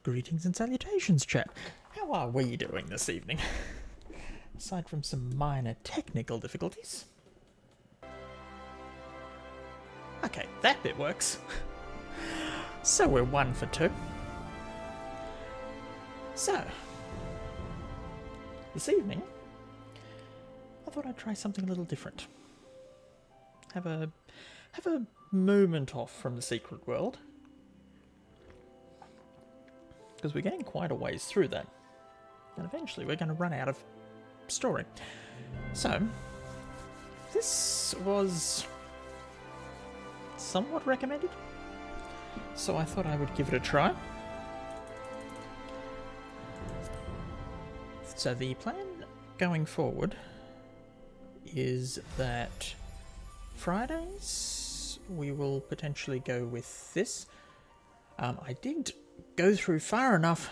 Greetings and salutations, chat. How are we doing this evening? Aside from some minor technical difficulties. Okay, that bit works. So we're 1 for 2. So, this evening, I thought I'd try something a little different. Have a moment off from the secret world. Because we're getting quite a ways through that. And eventually we're going to run out of story. So, this was somewhat recommended. So I thought I would give it a try. So the plan going forward is that Fridays we will potentially go with this. I did go through far enough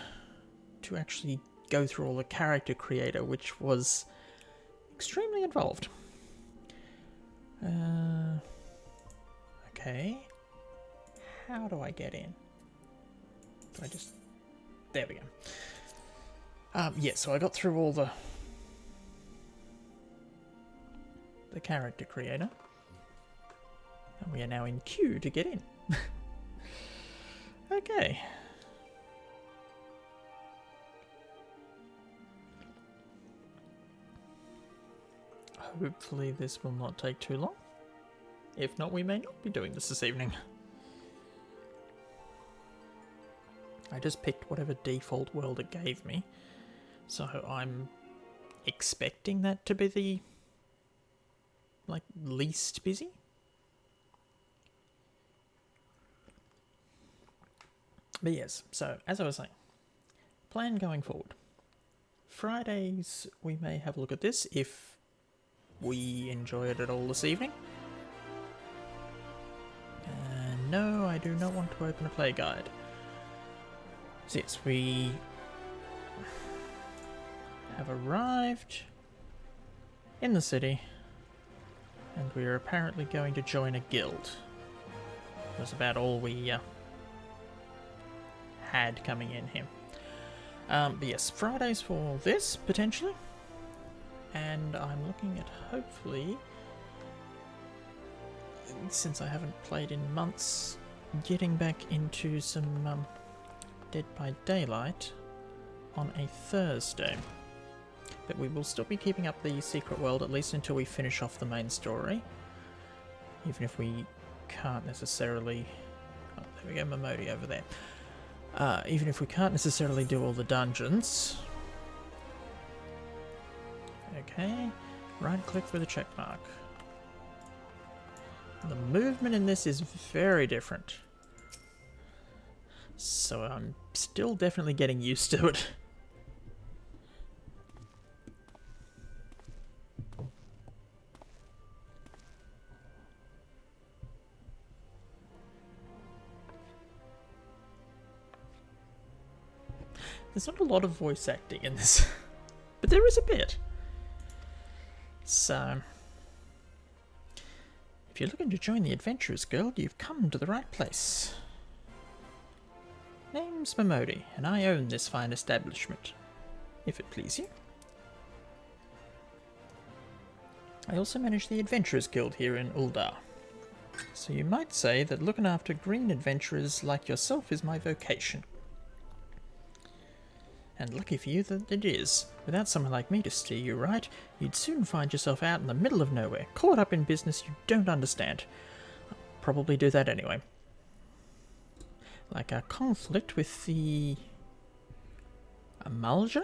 to actually go through all the character creator, which was extremely involved. Okay. How do I get in? Do I just... There we go. Yeah, so I got through all the character creator. And we are now in queue to get in. Okay. Hopefully this will not take too long. If not, we may not be doing this evening. I just picked whatever default world it gave me. So I'm expecting that to be the, least busy. But yes, so as I was saying, plan going forward. Fridays we may have a look at this if we enjoy it at all this evening. No, I do not want to open a play guide. So yes, we have arrived in the city and we are apparently going to join a guild. That's about all we had coming in here. But yes, Fridays for this, potentially. And I'm looking at hopefully, since I haven't played in months, getting back into some Dead by Daylight on a Thursday. But we will still be keeping up the secret world at least until we finish off the main story. Even if we can't necessarily... Oh, there we go, Momodi over there. Even if we can't necessarily do all the dungeons. Okay, right click with a check mark. The movement in this is very different. So I'm still definitely getting used to it. There's not a lot of voice acting in this, but there is a bit. So, if you're looking to join the Adventurers Guild, you've come to the right place. Name's Momodi, and I own this fine establishment, if it please you. I also manage the Adventurers Guild here in Uldar. So you might say that looking after green adventurers like yourself is my vocation. And lucky for you that it is. Without someone like me to steer you right, you'd soon find yourself out in the middle of nowhere, caught up in business you don't understand. I'll probably do that anyway. Like a conflict with the... Amalja?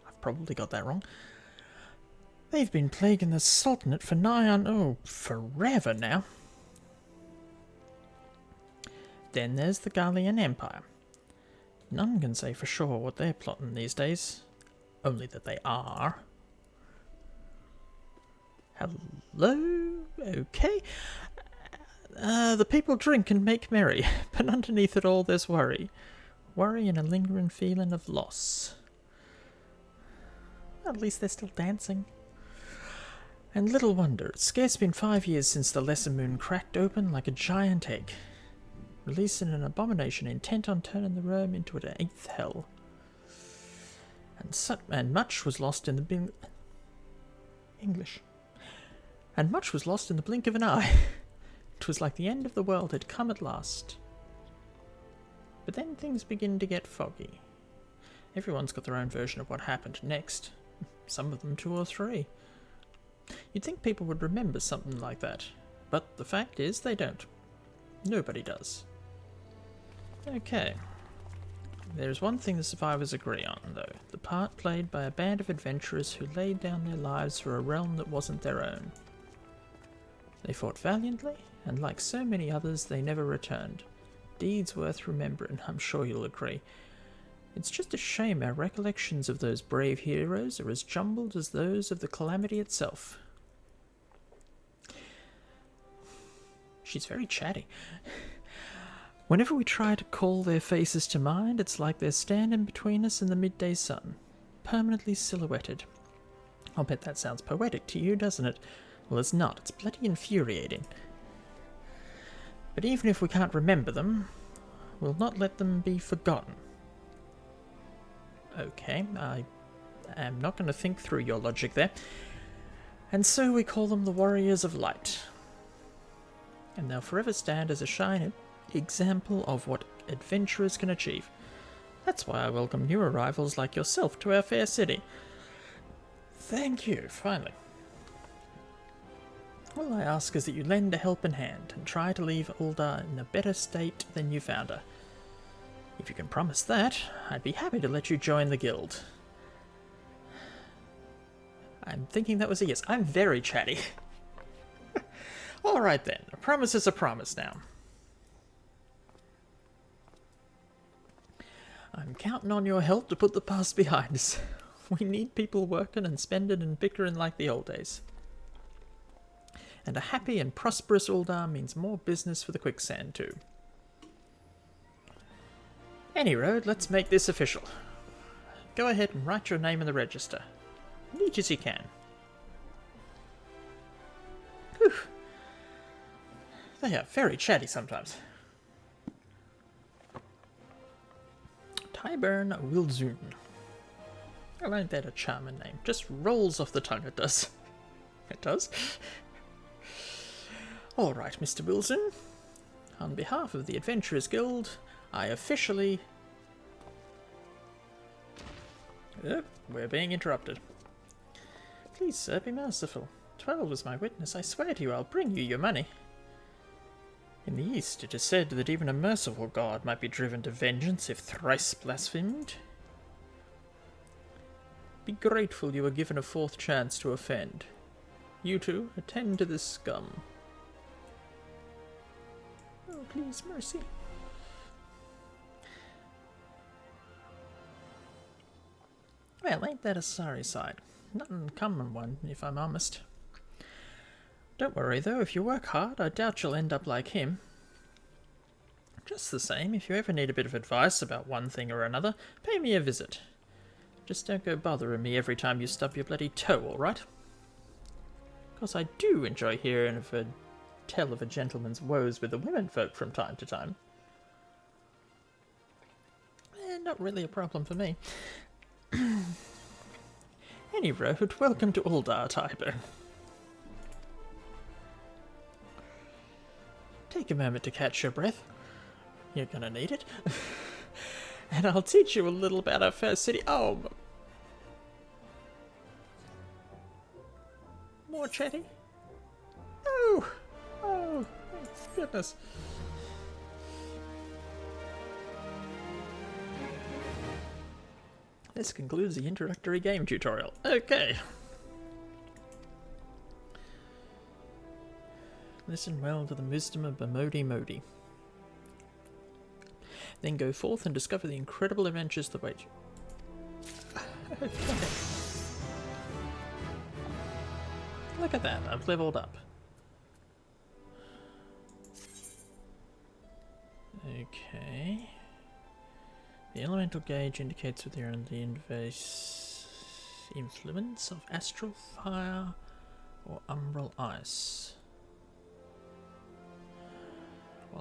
I've probably got that wrong. They've been plaguing the Sultanate for nigh on... forever now. Then there's the Gallian Empire. None can say for sure what they're plotting these days. Only that they are. Hello? Okay. The people drink and make merry, but underneath it all there's worry. Worry and a lingering feeling of loss. At least they're still dancing. And little wonder, it's scarce been 5 years since the lesser moon cracked open like a giant egg. releasing an abomination intent on turning the realm into an eighth hell. And much was lost in the English. And much was lost in the blink of an eye. 'Twas like the end of the world had come at last. But then things begin to get foggy. Everyone's got their own version of what happened next. Some of them 2 or 3. You'd think people would remember something like that. But the fact is, they don't. Nobody does. Okay. There's one thing the survivors agree on, though. The part played by a band of adventurers who laid down their lives for a realm that wasn't their own. They fought valiantly, and like so many others, they never returned. Deeds worth remembering, I'm sure you'll agree. It's just a shame our recollections of those brave heroes are as jumbled as those of the calamity itself. She's very chatty. Whenever we try to call their faces to mind, it's like they're standing between us and the midday sun, permanently silhouetted. I'll bet that sounds poetic to you, doesn't it? Well, it's not. It's bloody infuriating. But even if we can't remember them, we'll not let them be forgotten. Okay, I am not going to think through your logic there. And so we call them the Warriors of Light. And they'll forever stand as a shining example of what adventurers can achieve. That's why I welcome new arrivals like yourself to our fair city. Thank you, finally. All I ask is that you lend a helping hand and try to leave Ul'dah in a better state than you found her. If you can promise that, I'd be happy to let you join the guild. I'm thinking that was a yes. I'm very chatty. Alright then, a promise is a promise now. I'm counting on your help to put the past behind us. We need people working and spending and bickering like the old days. And a happy and prosperous Ul'dah means more business for the quicksand too. Any road, let's make this official. Go ahead and write your name in the register. Neat as you can. Whew. They are very chatty sometimes. Tyburn Wilzoon. Well, ain't that a charming name? Just rolls off the tongue, it does. It does? Alright, Mr. Wilzoon. On behalf of the Adventurers Guild, I officially... Oh, we're being interrupted. Please, sir, be merciful. 12 is my witness. I swear to you I'll bring you your money. In the East, it is said that even a merciful god might be driven to vengeance if thrice blasphemed. Be grateful you were given a 4th chance to offend. You two, attend to this scum. Oh, please, mercy. Well, ain't that a sorry sight? Not an uncommon one, if I'm honest. Don't worry, though, if you work hard, I doubt you'll end up like him. Just the same, if you ever need a bit of advice about one thing or another, pay me a visit. Just don't go bothering me every time you stub your bloody toe, alright? 'Cause I do enjoy hearing of a tell of a gentleman's woes with the womenfolk from time to time. Not really a problem for me. Any road, welcome to Ul'dah, Tyburn. Take a moment to catch your breath. You're gonna need it. And I'll teach you a little about our fair city. Oh! More chatty? Oh! Oh, thank goodness. This concludes the introductory game tutorial. Okay. Listen well to the wisdom of Bamodi Modi. Then go forth and discover the incredible adventures that wait you. Okay. Look at that, I've leveled up. Okay. The elemental gauge indicates whether you're under the influence of astral fire or umbral ice.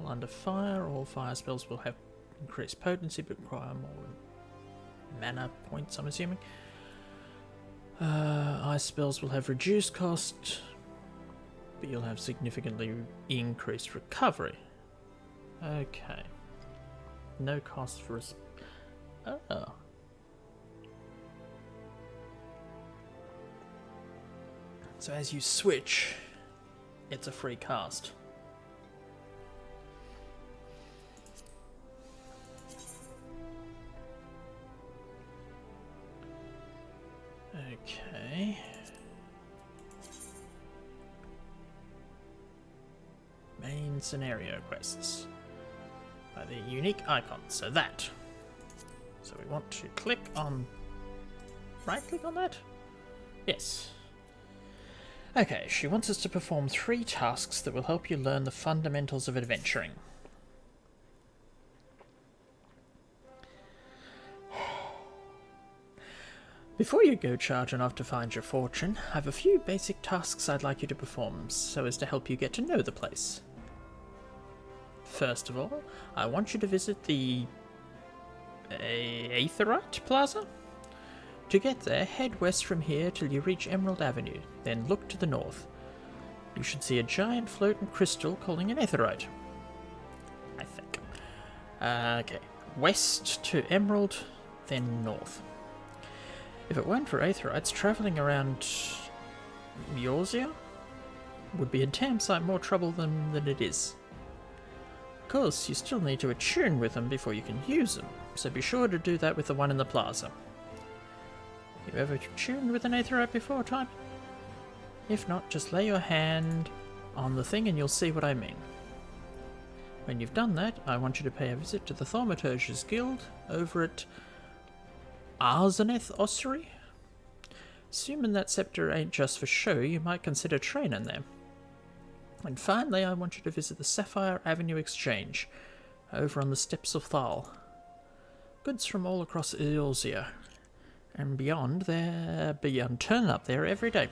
While under fire, all fire spells will have increased potency but require more mana points, I'm assuming. Ice spells will have reduced cost, but you'll have significantly increased recovery. Okay. No cost for a... Oh. So as you switch, it's a free cast. Okay. Main scenario quests. By the unique icon, so that. So we want to click on... Right click on that? Yes. Okay, she wants us to perform 3 tasks that will help you learn the fundamentals of adventuring. Before you go charging off to find your fortune, I have a few basic tasks I'd like you to perform, so as to help you get to know the place. First of all, I want you to visit the... Aetheryte Plaza? To get there, head west from here till you reach Emerald Avenue, then look to the north. You should see a giant floating crystal calling an aetheryte. I think. Okay, west to Emerald, then north. If it weren't for aetherytes, travelling around Eorzea would be a damn sight more trouble than it is. Of course, you still need to attune with them before you can use them, so be sure to do that with the one in the plaza. You ever tuned with an aetheryte before, Time? If not, just lay your hand on the thing and you'll see what I mean. When you've done that, I want you to pay a visit to the Thaumaturge's Guild over at Arzeneth Ossuary. Assuming that scepter ain't just for show, you might consider training there. And finally, I want you to visit the Sapphire Avenue Exchange over on the steps of Thal. Goods from all across Eorzea and beyond turn up there every day.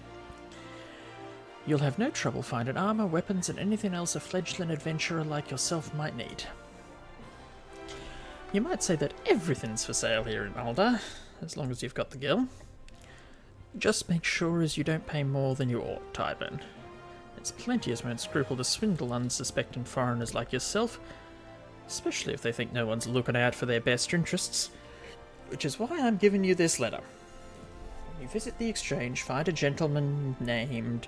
You'll have no trouble finding armor, weapons, and anything else a fledgling adventurer like yourself might need. You might say that everything's for sale here in Aldar, as long as you've got the gil. Just make sure as you don't pay more than you ought, Tybin. There's plenty as won't scruple to swindle unsuspecting foreigners like yourself, especially if they think no one's looking out for their best interests. Which is why I'm giving you this letter. When you visit the exchange, find a gentleman named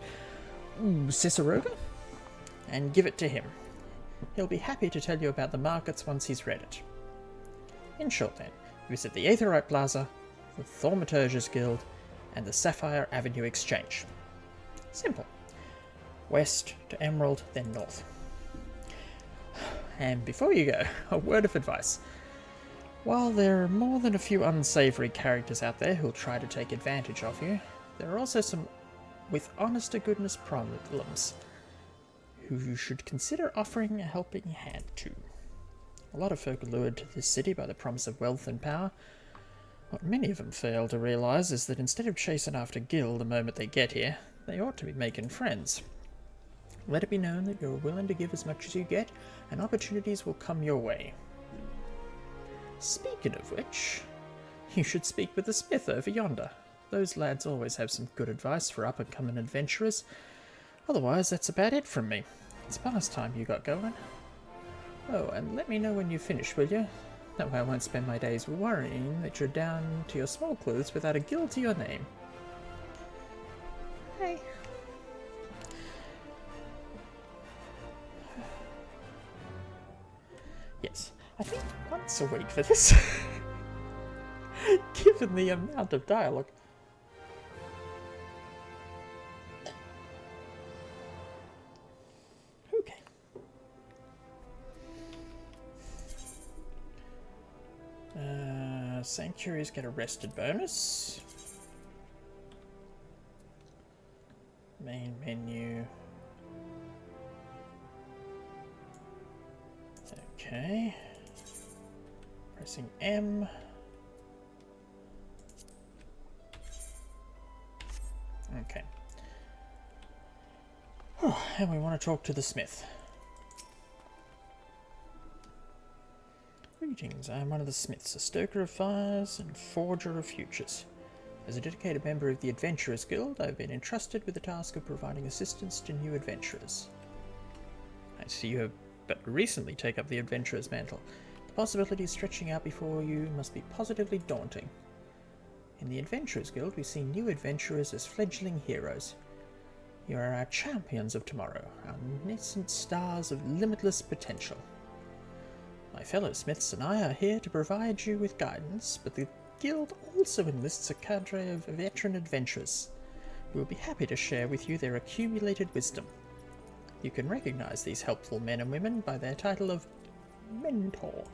Ciceroga, and give it to him. He'll be happy to tell you about the markets once he's read it. In short then, visit the Aetheryte Plaza, the Thaumaturge's Guild, and the Sapphire Avenue Exchange. Simple. West to Emerald, then north. And before you go, a word of advice. While there are more than a few unsavoury characters out there who'll try to take advantage of you, there are also some with honest-to-goodness problems who you should consider offering a helping hand to. A lot of folk are lured to this city by the promise of wealth and power. What many of them fail to realise is that instead of chasing after gil the moment they get here, they ought to be making friends. Let it be known that you're willing to give as much as you get, and opportunities will come your way. Speaking of which, you should speak with the smith over yonder. Those lads always have some good advice for up-and-coming adventurers. Otherwise, that's about it from me. It's past time you got going. Oh, and let me know when you finish, will you? That way I won't spend my days worrying that you're down to your small clothes without a gil to your name. Hey. Yes, I think once a week for this. Given the amount of dialogue. Okay. Sanctuaries get a rested bonus. Main menu. Okay. Pressing M. Okay. Oh, and we want to talk to the smith. Greetings, I am one of the Smiths, a stoker of fires and forger of futures. As a dedicated member of the Adventurers Guild, I have been entrusted with the task of providing assistance to new adventurers. I see you have but recently taken up the Adventurer's mantle. The possibilities stretching out before you must be positively daunting. In the Adventurers Guild, we see new adventurers as fledgling heroes. You are our champions of tomorrow, our nascent stars of limitless potential. My fellow Smiths and I are here to provide you with guidance, but the Guild also enlists a cadre of veteran adventurers who will be happy to share with you their accumulated wisdom. You can recognize these helpful men and women by their title of Mentor.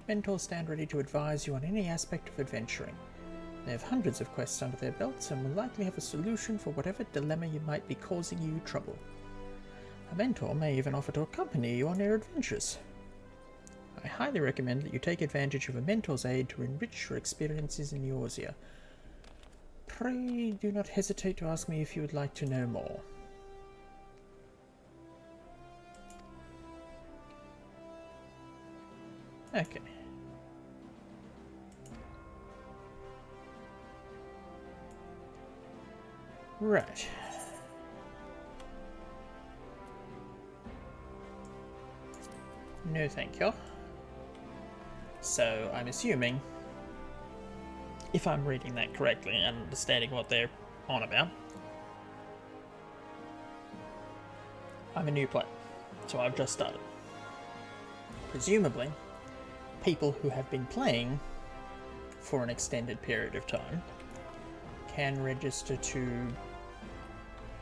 Mentors stand ready to advise you on any aspect of adventuring. They have hundreds of quests under their belts and will likely have a solution for whatever dilemma you might be causing you trouble. A mentor may even offer to accompany you on your adventures. I highly recommend that you take advantage of a mentor's aid to enrich your experiences in Eorzea. Pray do not hesitate to ask me if you would like to know more. Okay. Right. No, thank you. So, I'm assuming, if I'm reading that correctly and understanding what they're on about, I'm a new player, so I've just started. Presumably, people who have been playing for an extended period of time can register to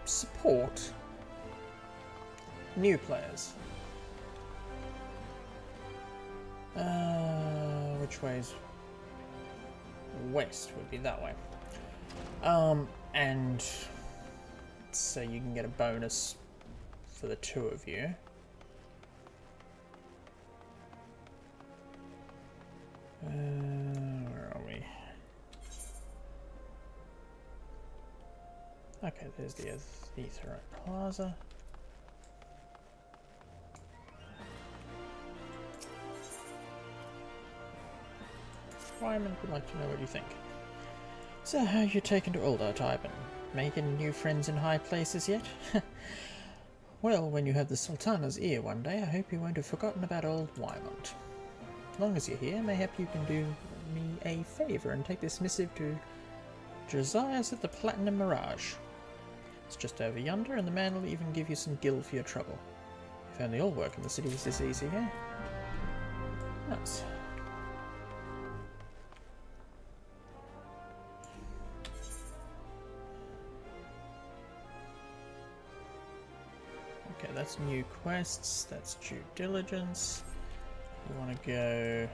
support new players. Which way is west? Would be that way. And so you can get a bonus for the two of you. Where are we? Okay, there's the Aetherite Plaza. Wyman would like to know what you think. So, how you taken to Uldartype and making new friends in high places yet? Well, when you have the Sultana's ear one day, I hope you won't have forgotten about old Wymont. As long as you're here, mayhap you can do me a favour and take this missive to Josias at the Platinum Mirage. It's just over yonder, and the man will even give you some gil for your trouble. If only all work in the city was this easy, eh? Nice. Okay, that's new quests, that's due diligence. We want to go...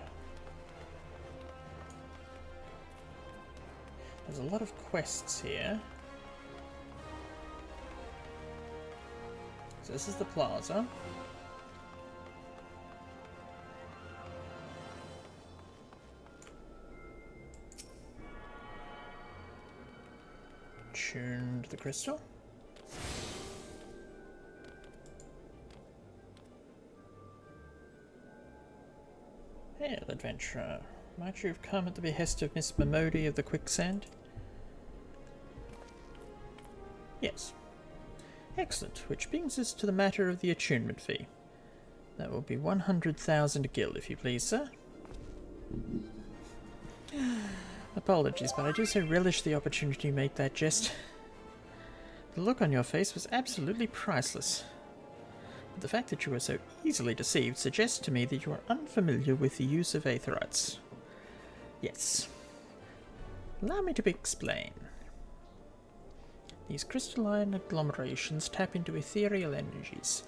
There's a lot of quests here. So this is the plaza. Tuned the crystal. Hail, adventurer. Might you have come at the behest of Miss Mamodi of the Quicksand? Yes. Excellent, which brings us to the matter of the attunement fee. That will be 100,000 gil, if you please, sir. Apologies, but I do so relish the opportunity to make that jest. The look on your face was absolutely priceless. But the fact that you were so easily deceived suggests to me that you are unfamiliar with the use of aetherites. Yes. Allow me to explain. These crystalline agglomerations tap into ethereal energies,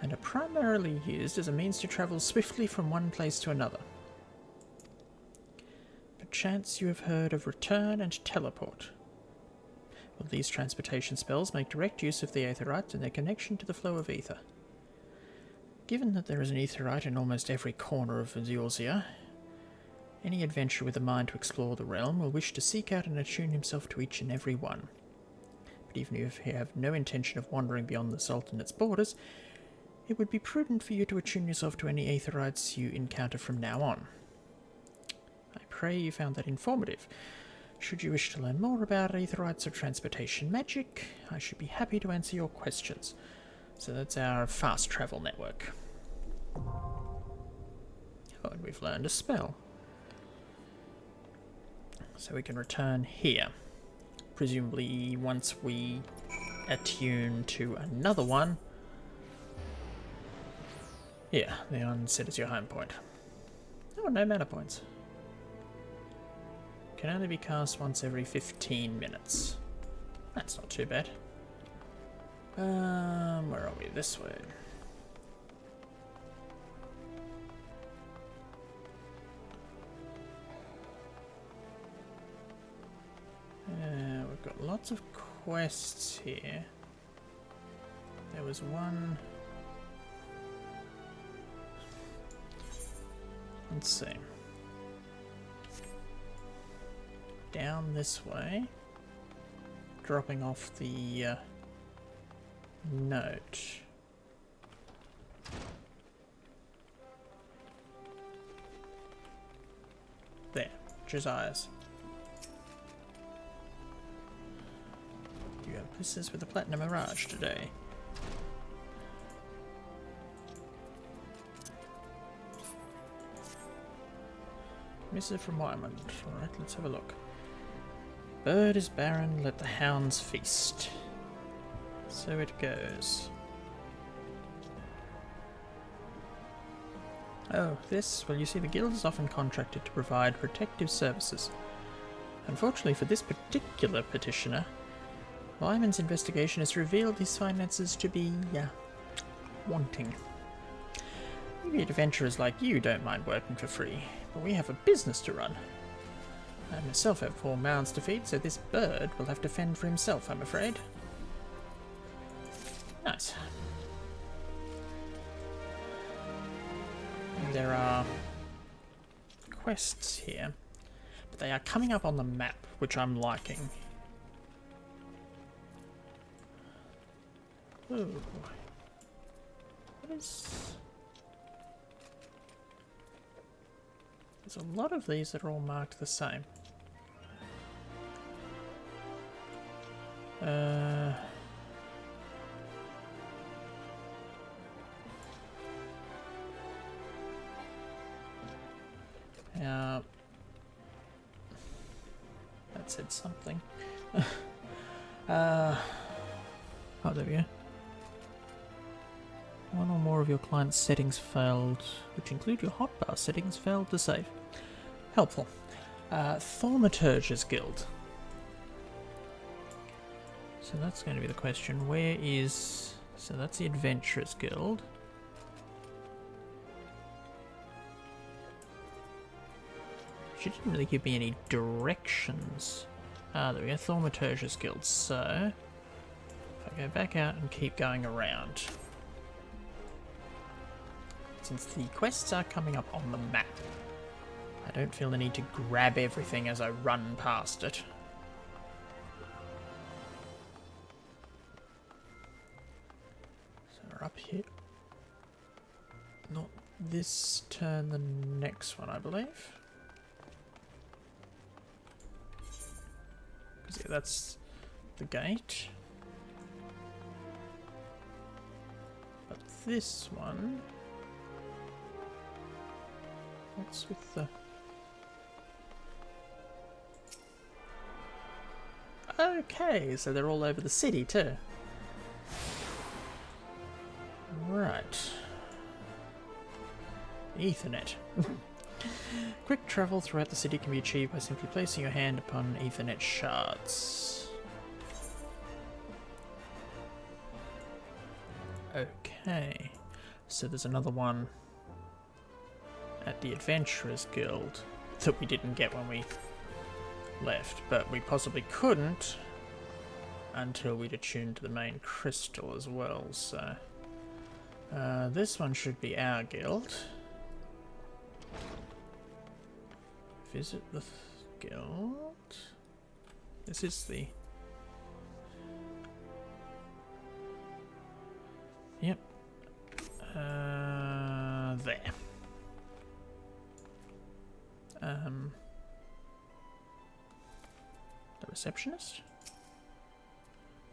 and are primarily used as a means to travel swiftly from one place to another. Perchance you have heard of return and teleport. Well, these transportation spells make direct use of the aetherites and their connection to the flow of ether. Given that there is an aetherite in almost every corner of Eorzea, any adventurer with a mind to explore the realm will wish to seek out and attune himself to each and every one. But even if you have no intention of wandering beyond the Sultanate's borders, It would be prudent for you to attune yourself to any aetherites you encounter from now on. I pray you found that informative. Should you wish to learn more about aetherites or transportation magic, I should be happy to answer your questions. So that's our fast travel network. Oh, and we've learned a spell. So we can return here. Presumably once we attune to another one. Yeah, the one set as your home point. Oh, no mana points. Can only be cast once every 15 minutes. That's not too bad. Where are we? This way. We've got lots of quests here. There was one... Let's see. Down this way. Dropping off the note. There. Josiah's. You have business with the Platinum Mirage today. Missive from Wyman. Alright, let's have a look. Bird is barren, let the hounds feast. So it goes. Oh, this? Well, you see, the guild is often contracted to provide protective services. Unfortunately for this particular petitioner, Lyman's investigation has revealed his finances to be, wanting. Maybe adventurers like you don't mind working for free, but we have a business to run. I myself have 4 mouths to feed, so this bird will have to fend for himself, I'm afraid. Nice. And there are quests here, but they are coming up on the map, which I'm liking. Ooh. What is... There's a lot of these that are all marked the same. That said something. Oh, there we go. One or more of your client's settings failed, which include your hotbar settings, failed to save. Helpful. Thaumaturge's Guild. So that's going to be the question. Where is... So that's the Adventurers Guild. She didn't really give me any directions. Ah, there we go. Thaumaturge's Guild. So... if I go back out and keep going around... Since the quests are coming up on the map, I don't feel the need to grab everything as I run past it. So we're up here. Not this turn, the next one, I believe. Because yeah, that's the gate. But this one... What's with the... Okay, so they're all over the city too. Right. Ethernet. Quick travel throughout the city can be achieved by simply placing your hand upon Ethernet shards. Okay. So there's another one at the Adventurers Guild that we didn't get when we left, but we possibly couldn't until we'd attuned to the main crystal as well, so this one should be our guild. Visit the guild. This is the... Yep. There. The receptionist?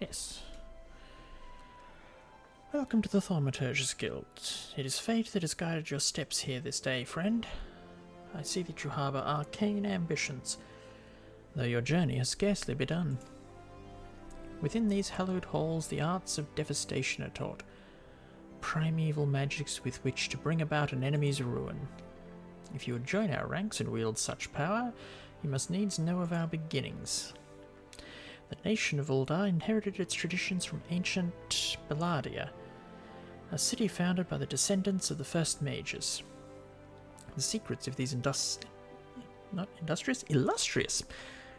Yes. Welcome to the Thaumaturge's Guild. It is fate that has guided your steps here this day, friend. I see that you harbour arcane ambitions, though your journey has scarcely begun. Within these hallowed halls, the arts of devastation are taught, primeval magics with which to bring about an enemy's ruin. If you would join our ranks and wield such power, you must needs know of our beginnings. The nation of Uldar inherited its traditions from ancient Belladia, a city founded by the descendants of the first mages. The secrets of these illustrious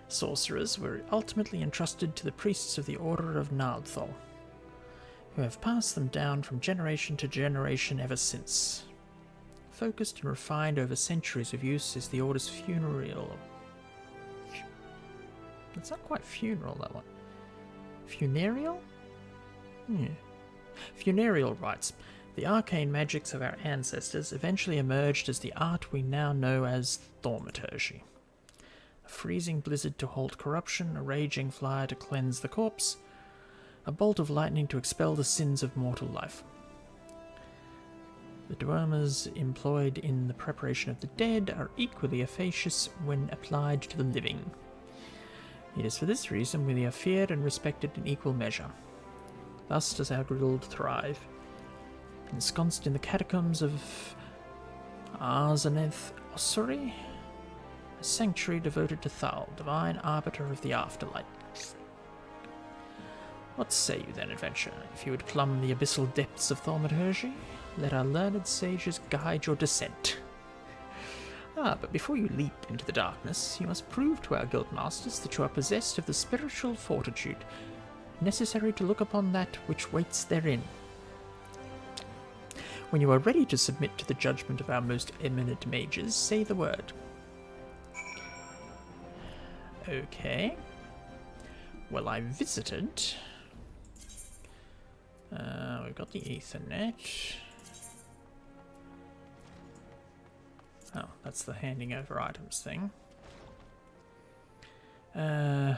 sorcerers were ultimately entrusted to the priests of the Order of Nardthal, who have passed them down from generation to generation ever since. Focused and refined over centuries of use is the Order's funereal. It's not quite funeral, that one. Funereal? Funereal rites. The arcane magics of our ancestors eventually emerged as the art we now know as Thaumaturge. A freezing blizzard to halt corruption, a raging fire to cleanse the corpse, a bolt of lightning to expel the sins of mortal life. The dweomers employed in the preparation of the dead are equally efficacious when applied to the living. It is for this reason we are feared and respected in equal measure. Thus does our guild thrive. Ensconced in the catacombs of Arzaneth Ossuary, a sanctuary devoted to Thal, divine arbiter of the afterlife. What say you then, adventurer? If you would plumb the abyssal depths of Thaumaturge, let our learned sages guide your descent. But before you leap into the darkness, you must prove to our guildmasters that you are possessed of the spiritual fortitude necessary to look upon that which waits therein. When you are ready to submit to the judgment of our most eminent mages, say the word. Okay. Well, I visited. We've got the Ethernet. Oh, that's the handing over items thing. Way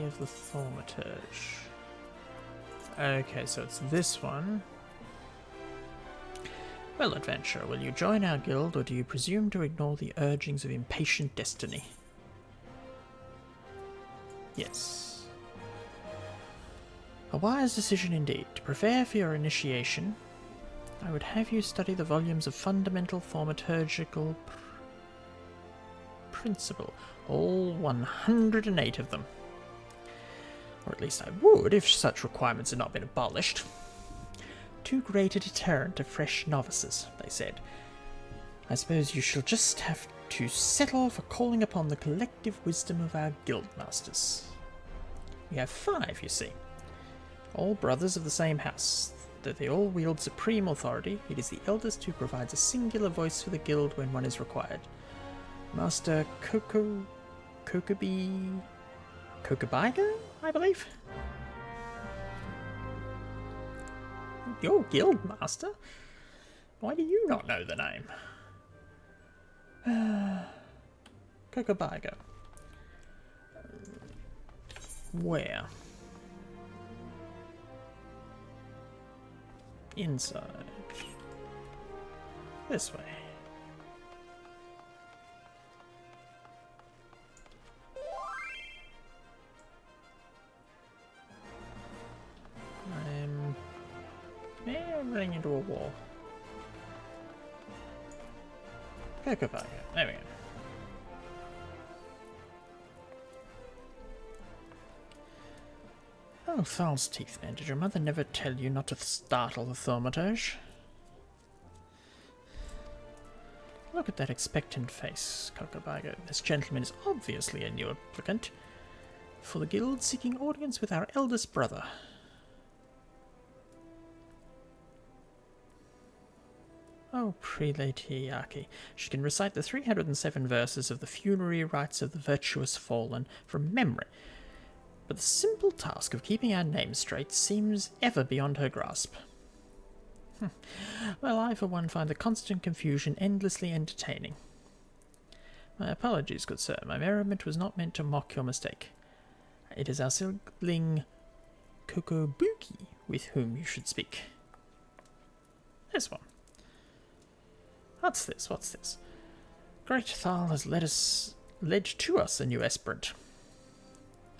of the Thaumaturge. Okay, so it's this one. Well, adventurer, will you join our guild, or do you presume to ignore the urgings of impatient destiny? Yes. A wise decision indeed. To prepare for your initiation, I would have you study the volumes of fundamental thaumaturgical principle, all 108 of them. Or at least I would, if such requirements had not been abolished. Too great a deterrent to fresh novices, they said. I suppose you shall just have to settle for calling upon the collective wisdom of our guildmasters. We have 5, you see. All brothers of the same house. Though they all wield supreme authority, it is the eldest who provides a singular voice for the guild when one is required. Master Kokobigo, I believe? Your guild master? Why do you not know the name? Kokobigo. Where? Inside. This way. I'm running into a wall. Kokobigo. There we go. Oh, Thal's teeth, man. Did your mother never tell you not to startle the Thaumaturge? Look at that expectant face, Kokobigo. This gentleman is obviously a new applicant for the guild, seeking audience with our eldest brother. Oh, Prelate Hiyaki. She can recite the 307 verses of the funerary rites of the virtuous fallen from memory, but the simple task of keeping our names straight seems ever beyond her grasp. Well, I for one find the constant confusion endlessly entertaining. My apologies, good sir. My merriment was not meant to mock your mistake. It is our sibling Kokobuki with whom you should speak. This one. What's this? Great Thal has led to us a new aspirant.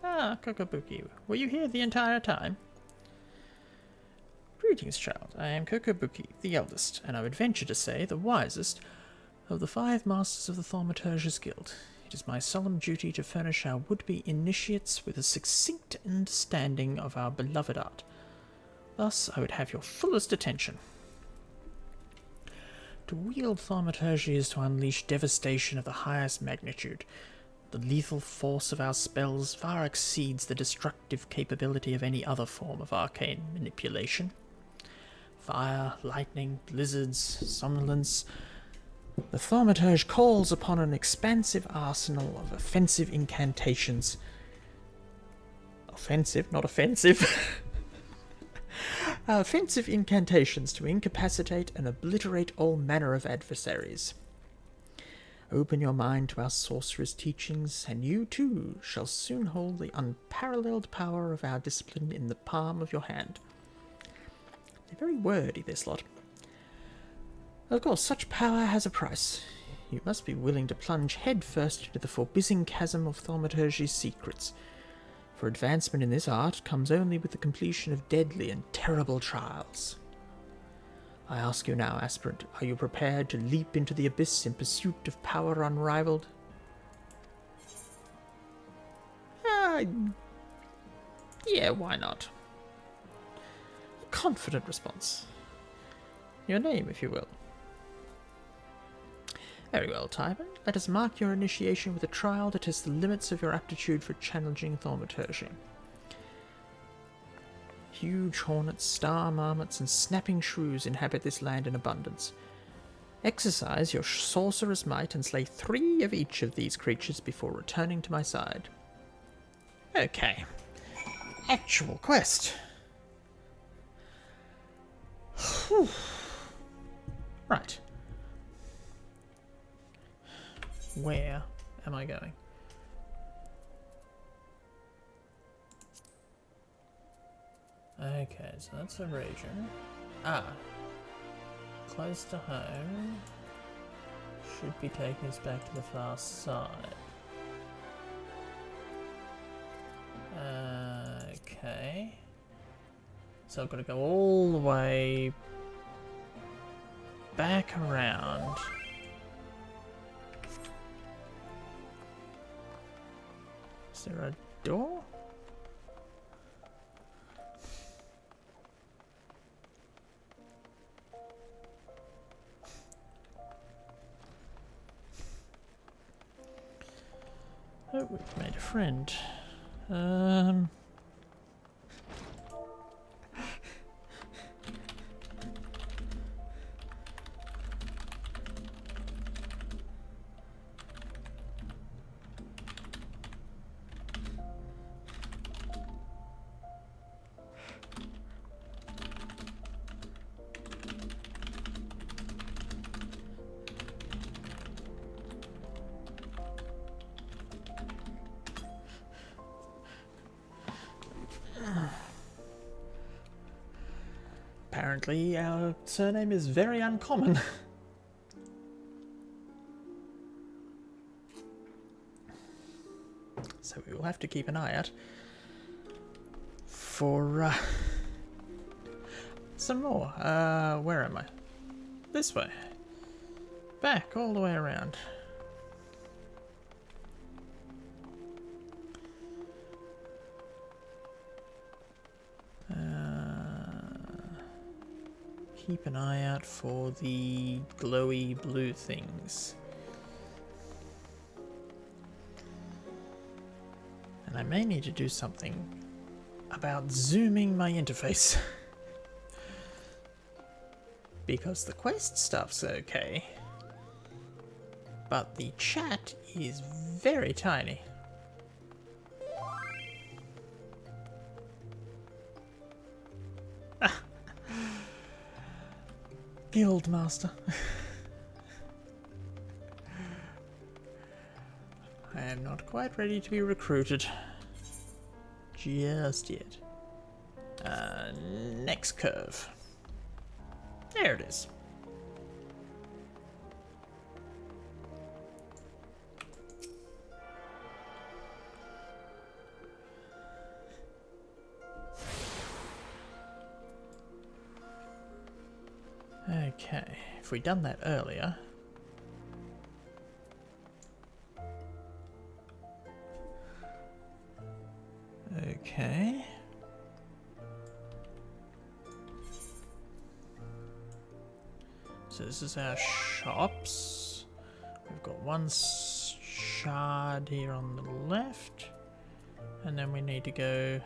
Ah, Kokobuki, were you here the entire time? Greetings, child. I am Kokobuki, the eldest, and I would venture to say the wisest of the 5 masters of the Thaumaturge's Guild. It is my solemn duty to furnish our would-be initiates with a succinct understanding of our beloved art. Thus, I would have your fullest attention. To wield Thaumaturge is to unleash devastation of the highest magnitude. The lethal force of our spells far exceeds the destructive capability of any other form of arcane manipulation. Fire, lightning, blizzards, somnolence. The Thaumaturge calls upon an expansive arsenal of offensive incantations. Offensive, not offensive. Offensive incantations to incapacitate and obliterate all manner of adversaries. Open your mind to our sorcerer's teachings, and you too shall soon hold the unparalleled power of our discipline in the palm of your hand. They're very wordy, this lot. Of course, such power has a price. You must be willing to plunge headfirst into the forbidding chasm of Thaumaturge's secrets. For advancement in this art comes only with the completion of deadly and terrible trials. I ask you now, aspirant, are you prepared to leap into the abyss in pursuit of power unrivaled? Yeah, why not? A confident response. Your name, if you will. Very well, Tybin. Let us mark your initiation with a trial to test the limits of your aptitude for challenging Thaumaturge. Huge hornets, star marmots, and snapping shrews inhabit this land in abundance. Exercise your sorcerer's might and slay 3 of each of these creatures before returning to my side. Okay. Actual quest. Whew. Right. Where am I going? Okay, so that's a region. Close to home. Should be taking us back to the far side. Okay. So I've got to go all the way back around. Is there a door? Oh, we've made a friend. Apparently, our surname is very uncommon. So we will have to keep an eye out for some more. Where am I? This way. Back, all the way around. Keep an eye out for the glowy blue things. And I may need to do something about zooming my interface. because the quest stuff's okay. But the chat is very tiny. Guildmaster. I am not quite ready to be recruited. Just yet. Next curve. There it is. Okay, if we'd done that earlier. Okay. So this is our shops. We've got one shard here on the left. And then we need to go...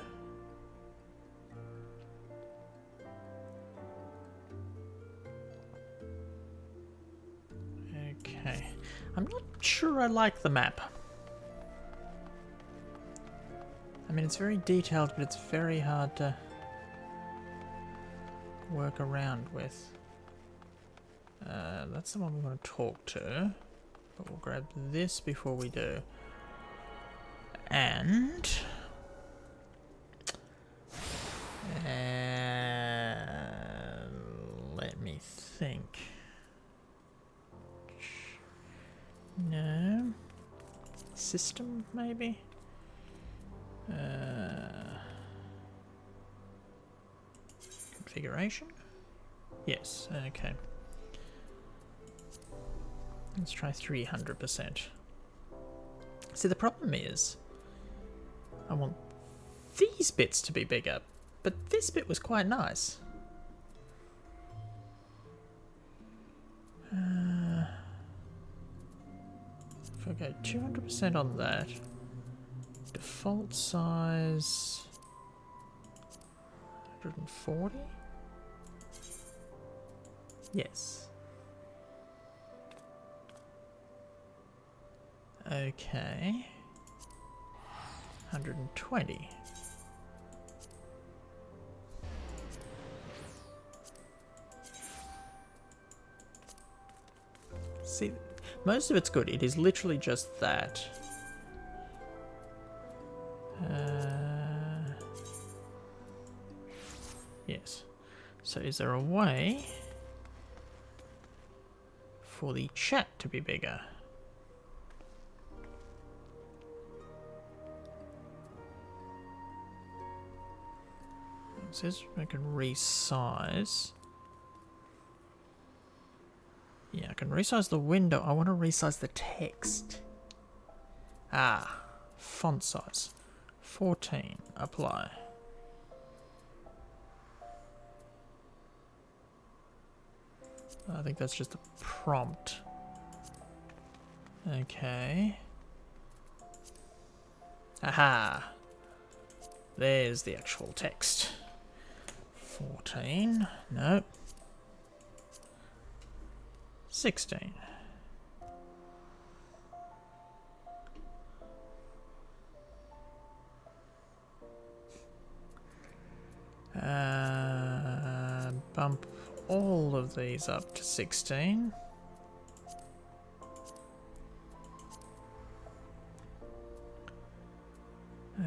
Okay. I'm not sure I like the map. I mean, it's very detailed, but it's very hard to work around with. That's the one we want to talk to. But we'll grab this before we do. And... let me think. No. System, maybe? Configuration? Yes, okay. Let's try 300%. See, the problem is, I want these bits to be bigger, but this bit was quite nice. If I go 200% on that, default size 140? Yes. Okay. 120. See, most of it's good. It is literally just that. Yes. So is there a way for the chat to be bigger? It says I can resize. Yeah, I can resize the window. I want to resize the text. Ah, font size. 14. Apply. I think that's just a prompt. Okay. Aha! There's the actual text. 14. Nope. 16. Bump all of these up to 16.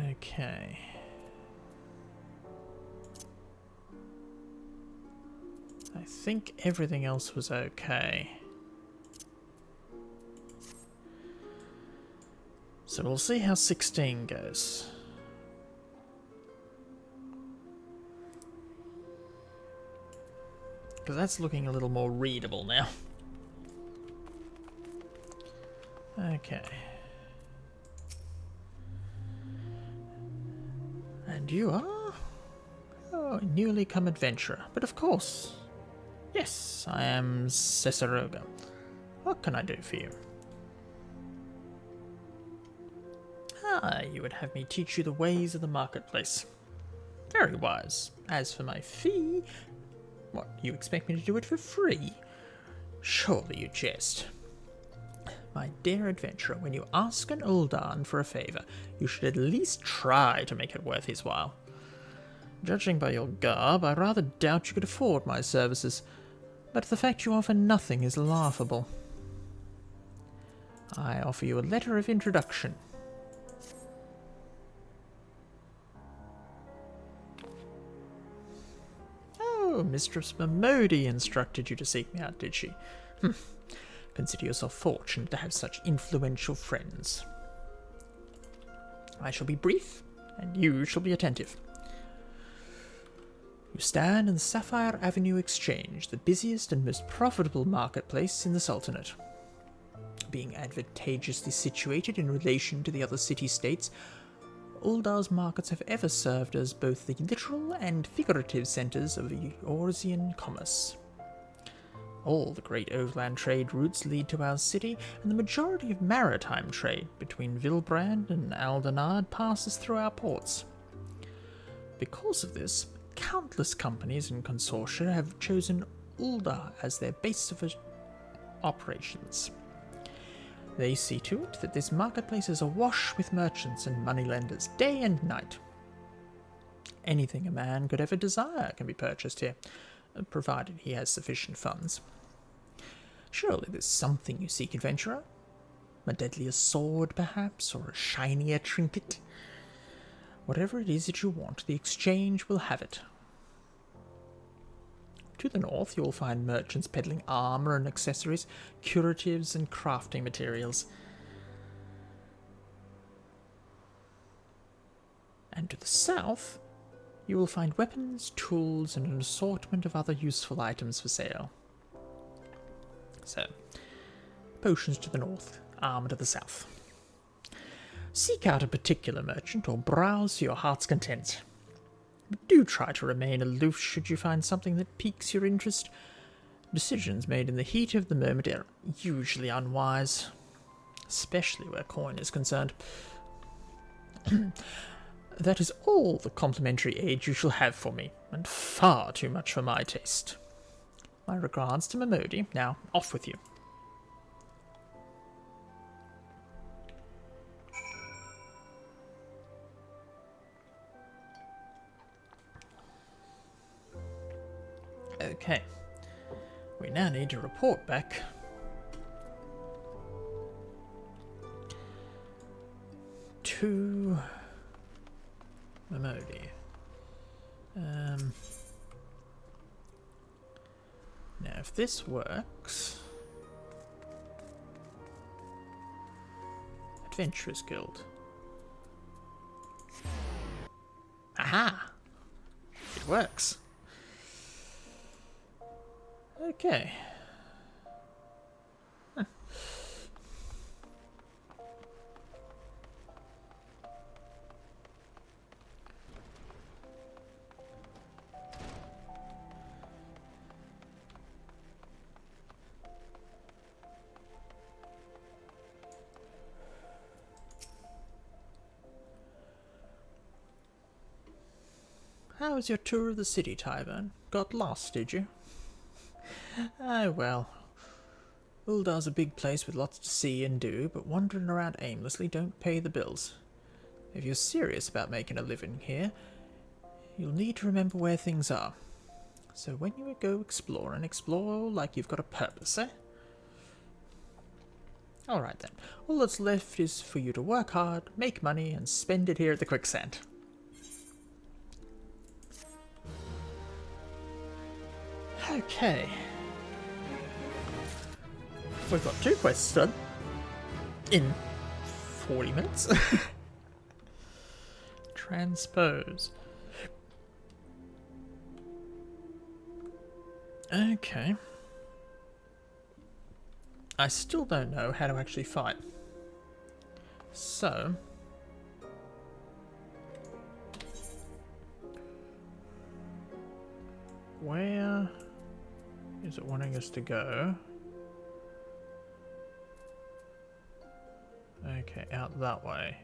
Okay. I think everything else was okay. So we'll see how 16 goes. Because that's looking a little more readable now. Okay. And you are? Oh, a newly come adventurer. But of course. Yes, I am Cesaroga. What can I do for you? Ah, you would have me teach you the ways of the marketplace. Very wise. As for my fee, What, you expect me to do it for free? Surely you jest. My dear adventurer, when you ask an Uldan for a favour, you should at least try to make it worth his while. Judging by your garb, I rather doubt you could afford my services, but the fact you offer nothing is laughable. I offer you a letter of introduction. Oh, Mistress Mamodi instructed you to seek me out, did she? Consider yourself fortunate to have such influential friends. I shall be brief, and you shall be attentive. You stand in the Sapphire Avenue Exchange, the busiest and most profitable marketplace in the Sultanate. Being advantageously situated in relation to the other city-states, Uldar's markets have ever served as both the literal and figurative centres of Eorzean commerce. All the great overland trade routes lead to our city, and the majority of maritime trade between Vilbrand and Aldenard passes through our ports. Because of this, countless companies and consortia have chosen Uldar as their base of operations. They see to it that this marketplace is awash with merchants and moneylenders day and night. Anything a man could ever desire can be purchased here, provided he has sufficient funds. Surely there's something you seek, adventurer? A deadlier sword, perhaps, or a shinier trinket? Whatever it is that you want, the exchange will have it. To the north, you will find merchants peddling armour and accessories, curatives and crafting materials. And to the south, you will find weapons, tools, and an assortment of other useful items for sale. So, potions to the north, armour to the south. Seek out a particular merchant or browse to your heart's content. But do try to remain aloof should you find something that piques your interest. Decisions made in the heat of the moment are usually unwise, especially where coin is concerned. That is all the complimentary aid you shall have for me, and far too much for my taste. My regards to Mamodi. Now, off with you. Okay, we now need to report back to Mamodi. Now, if this works, Adventurers Guild. Aha! It works. Okay. Huh. How was your tour of the city, Tyburn? Got lost, did you? Oh well. Uldar's a big place with lots to see and do, but wandering around aimlessly don't pay the bills. If you're serious about making a living here, you'll need to remember where things are. So when you go exploring, explore like you've got a purpose, eh? Alright then. All that's left is for you to work hard, make money, and spend it here at the quicksand. Okay. We've got 2 quests done in 40 minutes. Transpose. Okay. I still don't know how to actually fight. So... where is it wanting us to go? Okay, out that way.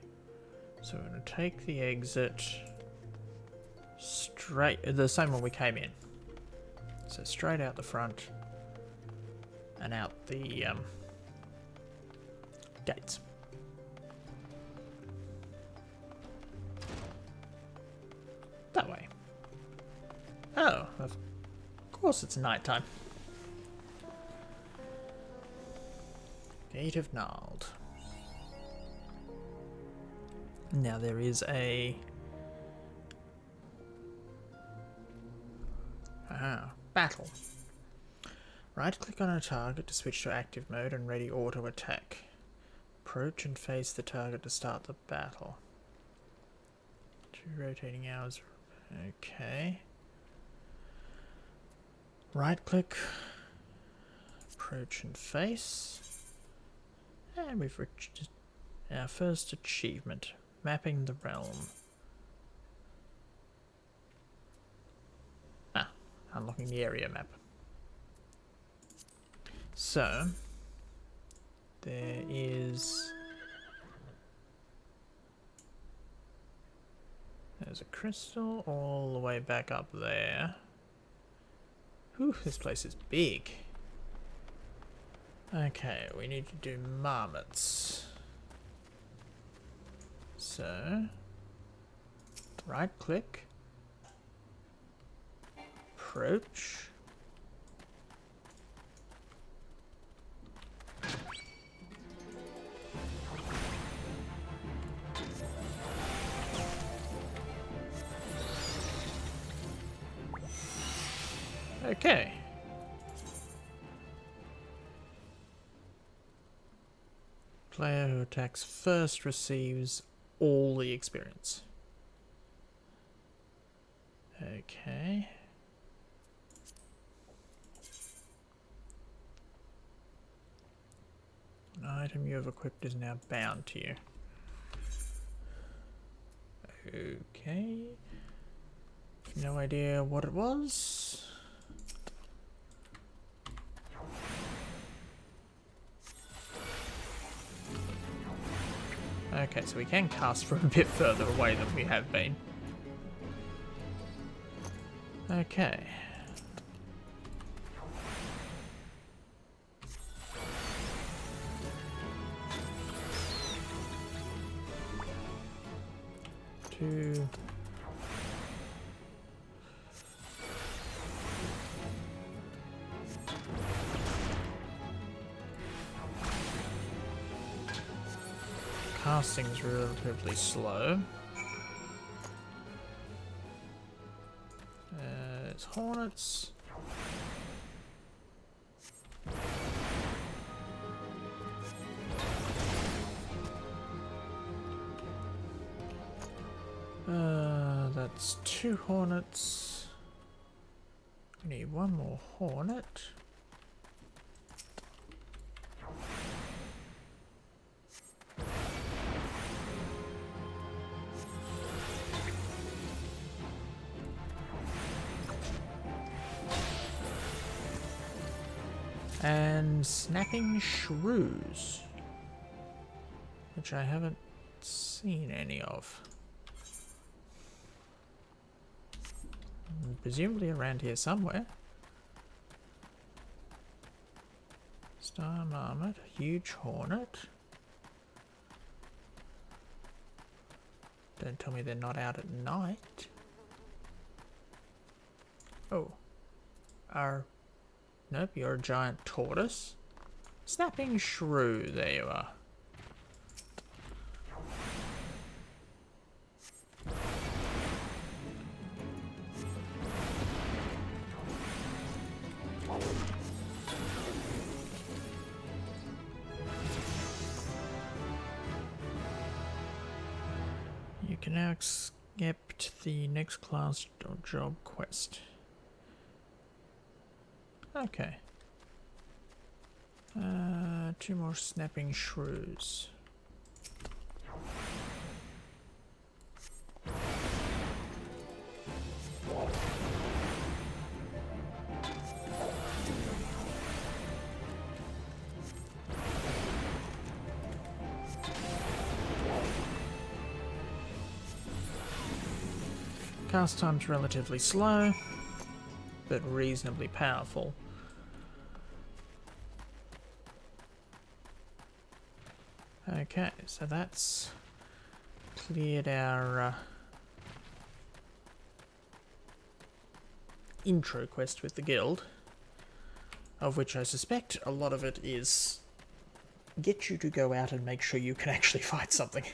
So we're going to take the exit straight, the same one we came in. So straight out the front and out the gates. That way. Oh, of course it's nighttime. Gate of Gnarled. Now there is a... battle. Right click on a target to switch to active mode and ready auto attack. Approach and face the target to start the battle. 2 rotating hours. Okay. Right click. Approach and face. And we've reached our first achievement. Mapping the realm. Unlocking the area map. So, there is... There's a crystal all the way back up there. Whew, this place is big. Okay, we need to do marmots. So, right click. Approach. Okay. Player who attacks first receives all the experience. Okay. An item you have equipped is now bound to you. Okay. No idea what it was. Okay, so we can cast from a bit further away than we have been. Okay. Two. Casting's relatively slow. It's hornets. That's 2 hornets. We need 1 more hornet. And snapping shrews, which I haven't seen any of. Presumably around here somewhere. Star marmot, huge hornet. Don't tell me they're not out at night. Oh. Nope, you're a giant tortoise. Snapping shrew, there you are. You can now accept the next class or job quest. Okay. 2 more snapping shrews. Cast time's relatively slow, but reasonably powerful. Okay, so that's cleared our intro quest with the guild, of which I suspect a lot of it is get you to go out and make sure you can actually fight something.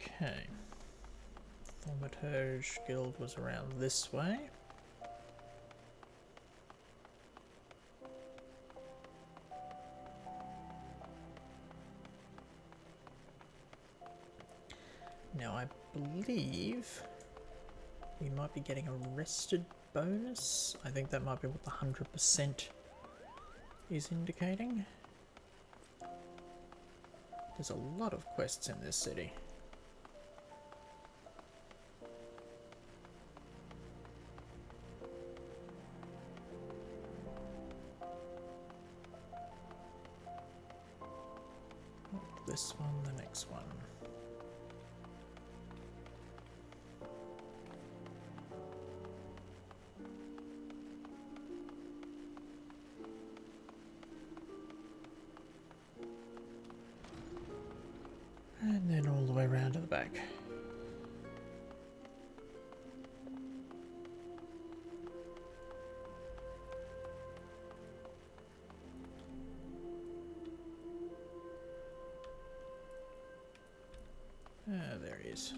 Okay. Thaumaturge guild was around this way. Now I believe we might be getting a rested bonus. I think that might be what the 100% is indicating. There's a lot of quests in this city. Not this one, the next one. And then all the way around to the back. Ah, there he is.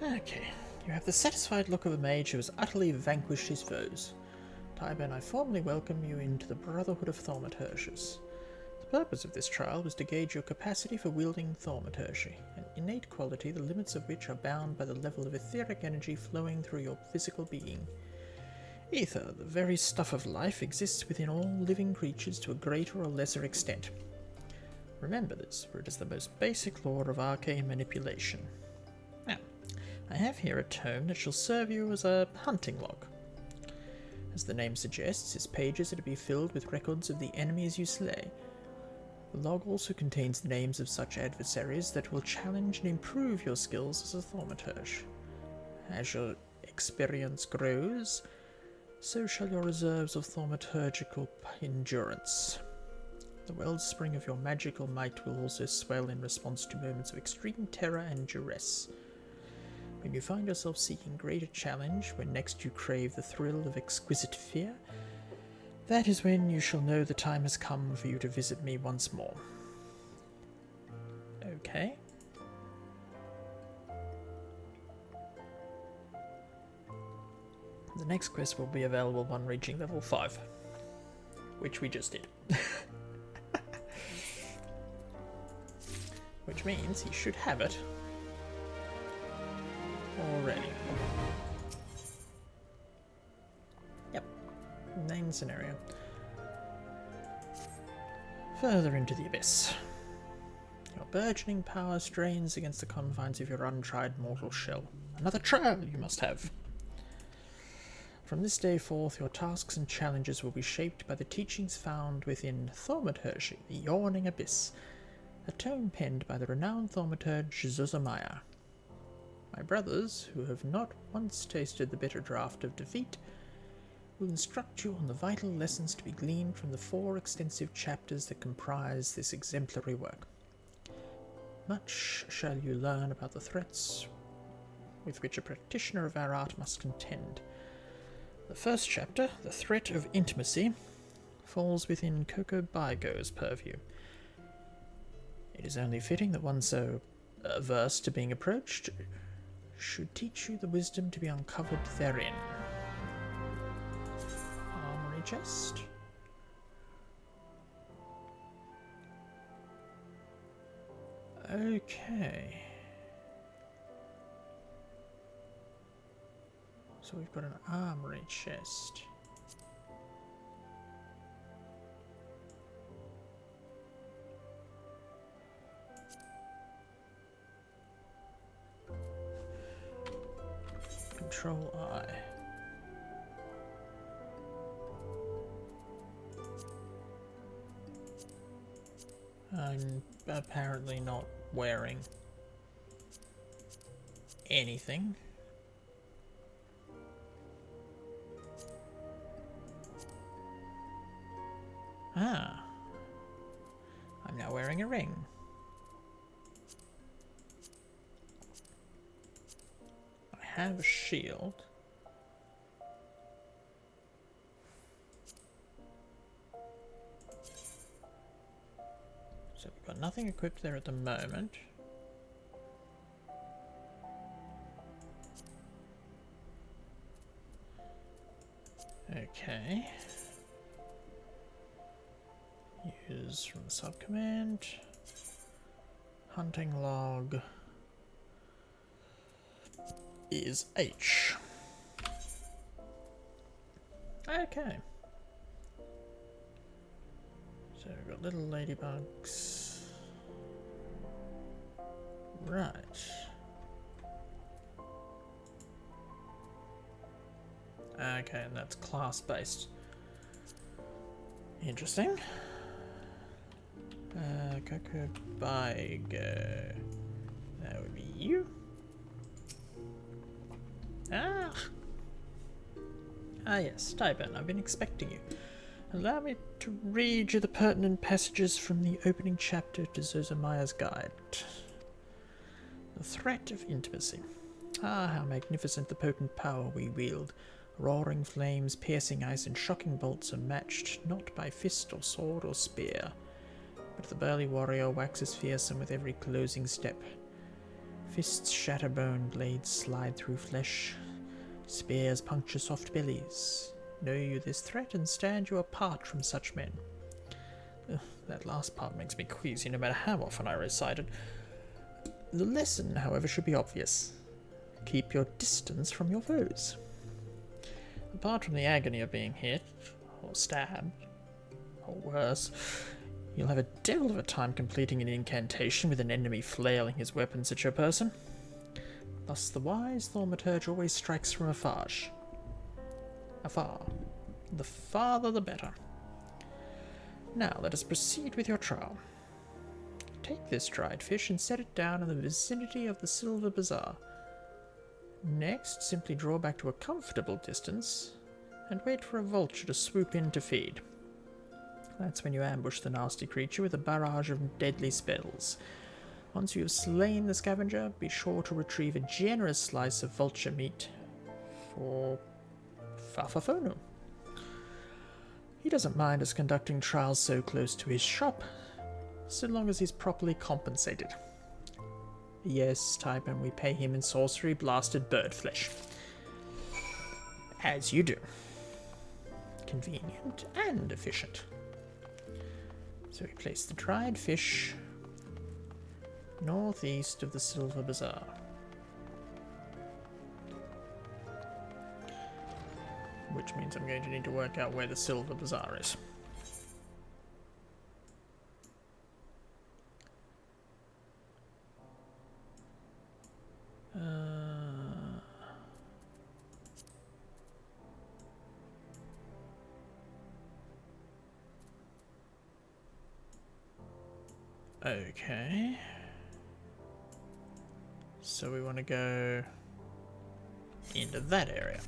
Okay, you have the satisfied look of a mage who has utterly vanquished his foes. Tybern, I formally welcome you into the Brotherhood of Thaumaturges. The purpose of this trial was to gauge your capacity for wielding Thaumaturge, an innate quality the limits of which are bound by the level of etheric energy flowing through your physical being. Ether, the very stuff of life, exists within all living creatures to a greater or lesser extent. Remember this, for it is the most basic law of arcane manipulation. Now, I have here a tome that shall serve you as a hunting log. As the name suggests, its pages are to be filled with records of the enemies you slay. The log also contains the names of such adversaries that will challenge and improve your skills as a thaumaturge. As your experience grows, so shall your reserves of thaumaturgical endurance. The wellspring of your magical might will also swell in response to moments of extreme terror and duress. When you find yourself seeking greater challenge, when next you crave the thrill of exquisite fear, that is when you shall know the time has come for you to visit me once more. Okay. The next quest will be available upon reaching level 5, which we just did. Which means he should have it already. Yep. Main scenario. Further into the abyss. Your burgeoning power strains against the confines of your untried mortal shell. Another trial you must have. From this day forth, your tasks and challenges will be shaped by the teachings found within Thaumaturge, the Yawning Abyss, a tome penned by the renowned thaumaturge Zuzamaya. My brothers, who have not once tasted the bitter draught of defeat, will instruct you on the vital lessons to be gleaned from the 4 extensive chapters that comprise this exemplary work. Much shall you learn about the threats with which a practitioner of our art must contend. The first chapter, The Threat of Intimacy, falls within Coco Baigo's purview. It is only fitting that one so averse to being approached should teach you the wisdom to be uncovered therein. Armory chest. Okay. So we've got an armory chest. Control I. I'm apparently not wearing anything. Ah. I'm now wearing a ring. I have a shield. So we've got nothing equipped there at the moment. Okay. Use from the subcommand. Hunting log is H. Okay. So we've got little ladybugs. Right. Okay, and that's class-based. Interesting. Kokobigo. That would be you. Ah! Ah yes, Tyburn, I've been expecting you. Allow me to read you the pertinent passages from the opening chapter to Zozamaya's Guide. The threat of intimacy. Ah, how magnificent the potent power we wield. Roaring flames, piercing ice, and shocking bolts are matched not by fist or sword or spear, but the burly warrior waxes fearsome with every closing step. Fists shatter bone, blades slide through flesh, spears puncture soft bellies. Know you this threat and stand you apart from such men. That last part makes me queasy no matter how often I recite it. The lesson, however, should be obvious. Keep your distance from your foes. Apart from the agony of being hit, or stabbed, or worse, you'll have a devil of a time completing an incantation with an enemy flailing his weapons at your person. Thus the wise Thaumaturge always strikes from afar. The farther the better. Now let us proceed with your trial. Take this dried fish and set it down in the vicinity of the Silver Bazaar. Next, simply draw back to a comfortable distance and wait for a vulture to swoop in to feed. That's when you ambush the nasty creature with a barrage of deadly spells. Once you have slain the scavenger, be sure to retrieve a generous slice of vulture meat for Fafafonu. He doesn't mind us conducting trials so close to his shop, so long as he's properly compensated. Yes, Tyburn, we pay him in sorcery blasted bird flesh. As you do. Convenient and efficient. So we place the dried fish northeast of the Silver Bazaar. Which means I'm going to need to work out where the Silver Bazaar is. Okay. So we want to go into that area.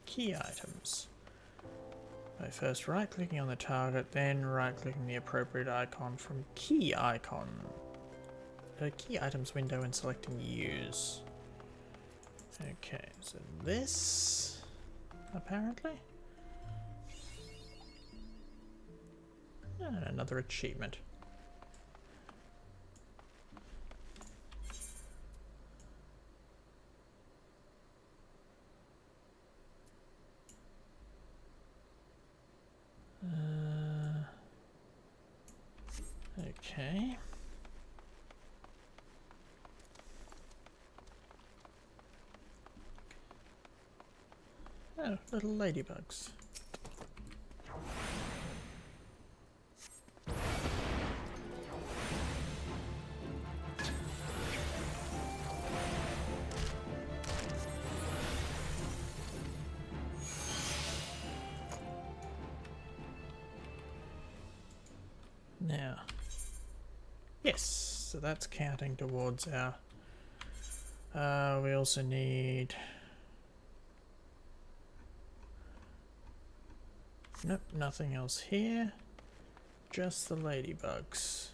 Key items. By first right-clicking on the target, then right-clicking the appropriate icon from key icon. The key items window and selecting use. Okay, so this, apparently. And another achievement. Okay. Oh, little ladybugs. Now, yes, so that's counting towards our... we also need... Nope, nothing else here. Just the ladybugs.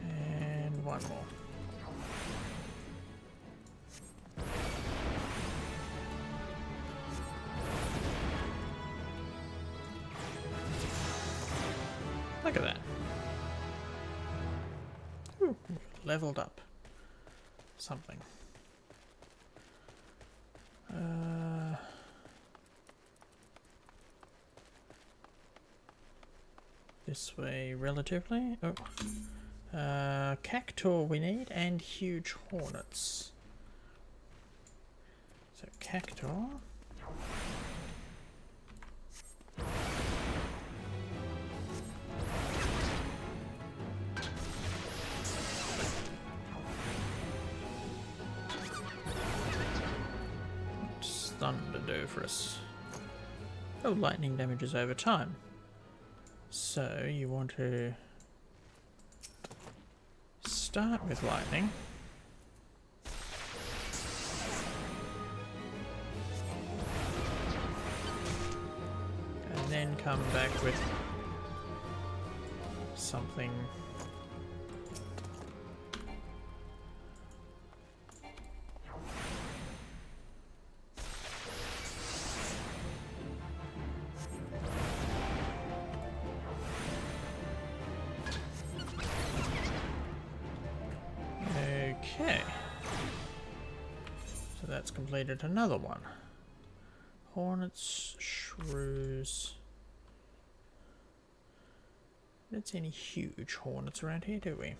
And one more. Look at that. Ooh, leveled up something. This way relatively. Oh. Cactuar we need, and huge hornets. So Cactuar. What's thunder do for us? Oh, lightning damages over time. So you want to start with lightning. And then come back with something. Okay. So that's completed another one. Hornets, shrews. Don't see any huge hornets around here, do we?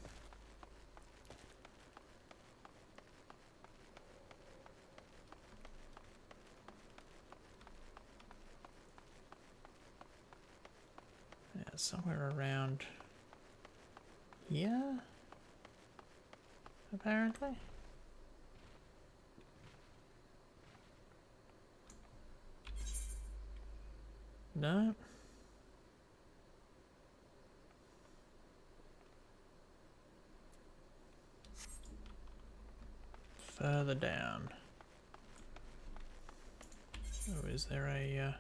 Yeah, somewhere around here, apparently. No. Further down. Oh, is there a...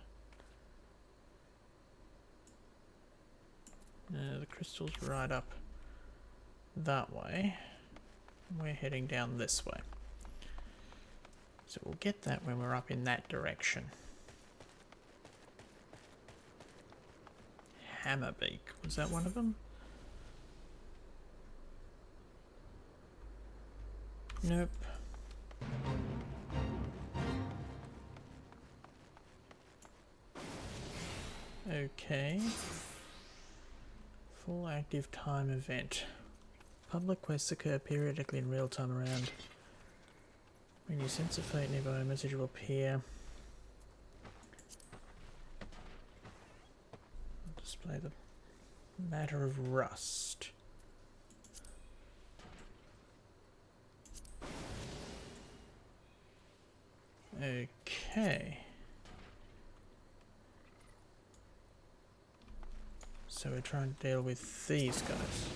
No, the crystal's right up that way. We're heading down this way. So we'll get that when we're up in that direction. Hammerbeak, was that one of them? Nope. Okay. Full active time event. Public quests occur periodically in real time around. When you sense a fate nearby, a message will appear. Display the matter of rust. Okay. So we're trying to deal with these guys.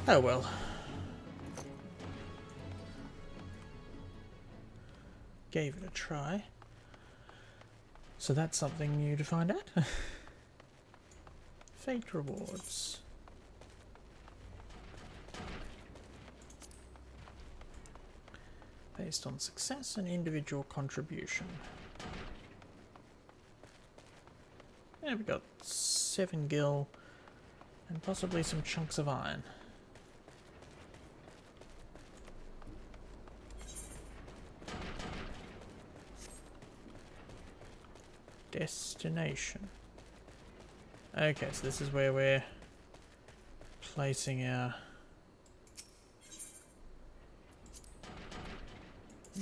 Oh well. Gave it a try. So that's something new to find out. Fate rewards. Based on success and individual contribution. Yeah, we've got 7 gil and possibly some chunks of iron. Destination. Okay, so this is where we're placing our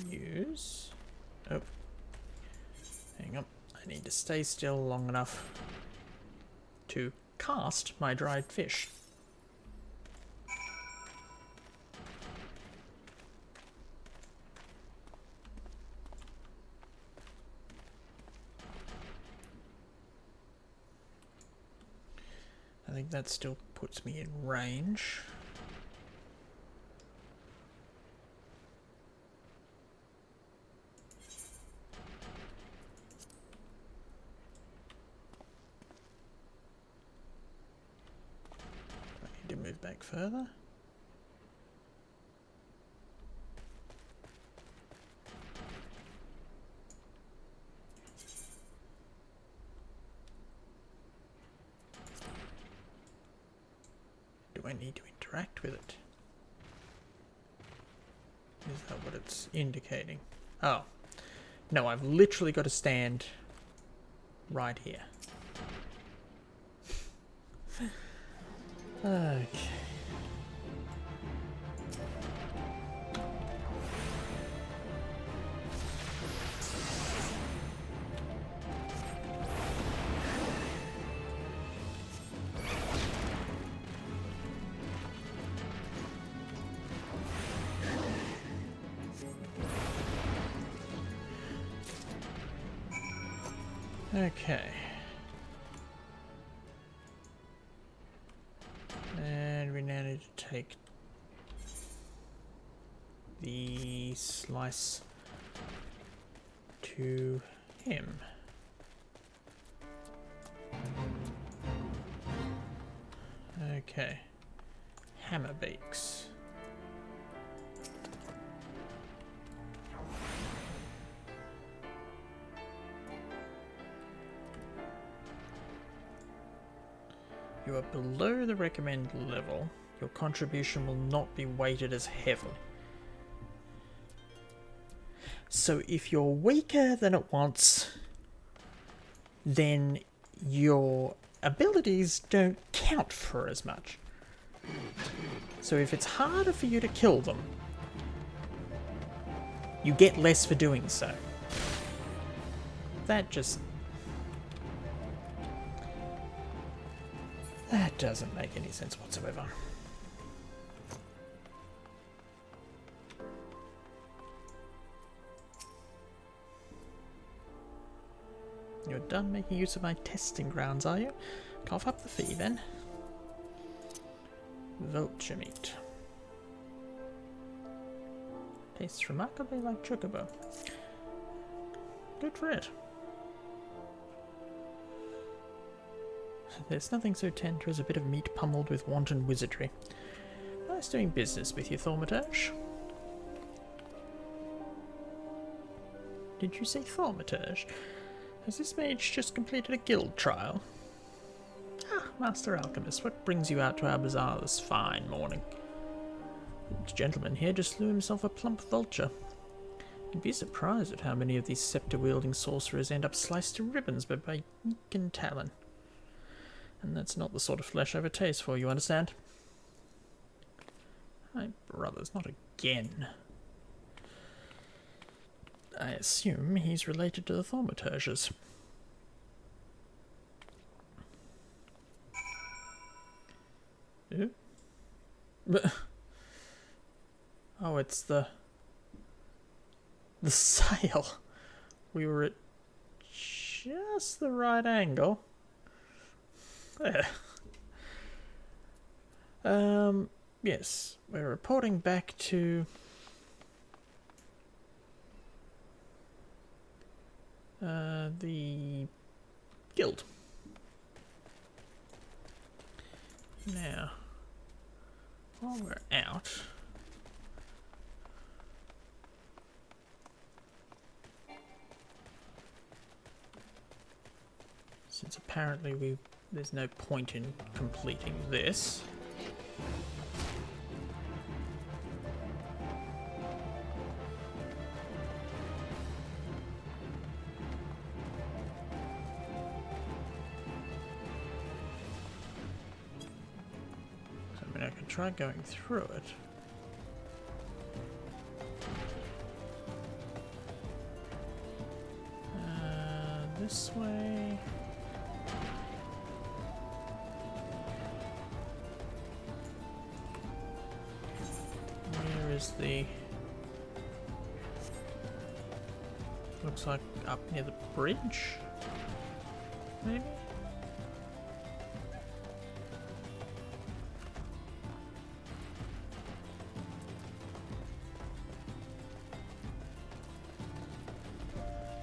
use. Oh, hang on. I need to stay still long enough to cast my dried fish. I think that still puts me in range. I need to move back further. Do I need to interact with it? Is that what it's indicating? Oh. No, I've literally got to stand right here. Okay. Okay. And we now need to take the slice to him. Okay. Hammer beaks. You are below the recommended level. Your contribution will not be weighted as heavily. So if you're weaker than it wants, then your abilities don't count for as much. So if it's harder for you to kill them, you get less for doing so. That doesn't make any sense whatsoever. You're done making use of my testing grounds, are you? Cough up the fee then. Vulture meat. Tastes remarkably like chocobo. Good for it. There's nothing so tender as a bit of meat pummeled with wanton wizardry. Nice doing business with you, Thaumaturge. Did you say Thaumaturge? Has this mage just completed a guild trial? Ah, Master Alchemist, what brings you out to our bazaar this fine morning? This gentleman here just slew himself a plump vulture. You'd be surprised at how many of these scepter-wielding sorcerers end up sliced to ribbons by beak and talon. And that's not the sort of flesh I have a taste for, you understand? My brothers, not again. I assume he's related to the Thaumaturges. Oh, it's the sail. We were at just the right angle. There. Yes, we're reporting back to the guild. Now, while we're out, since apparently there's no point in completing this. I can try going through it. This way. Where is the... Looks like up near the bridge? Maybe?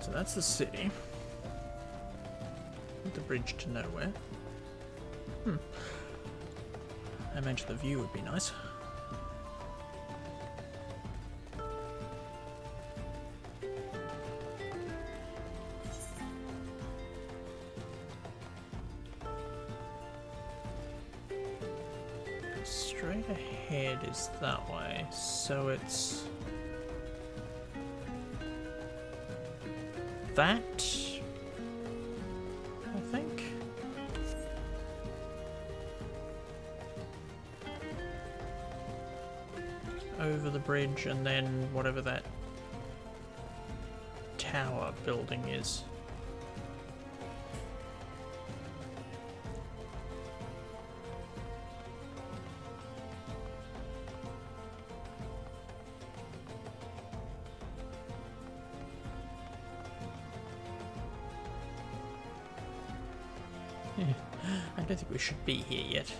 So that's the city. With the bridge to nowhere. I imagine the view would be nice. Straight ahead is that way, so it's that, I think. Over the bridge and then whatever that tower building is. I don't think we should be here yet.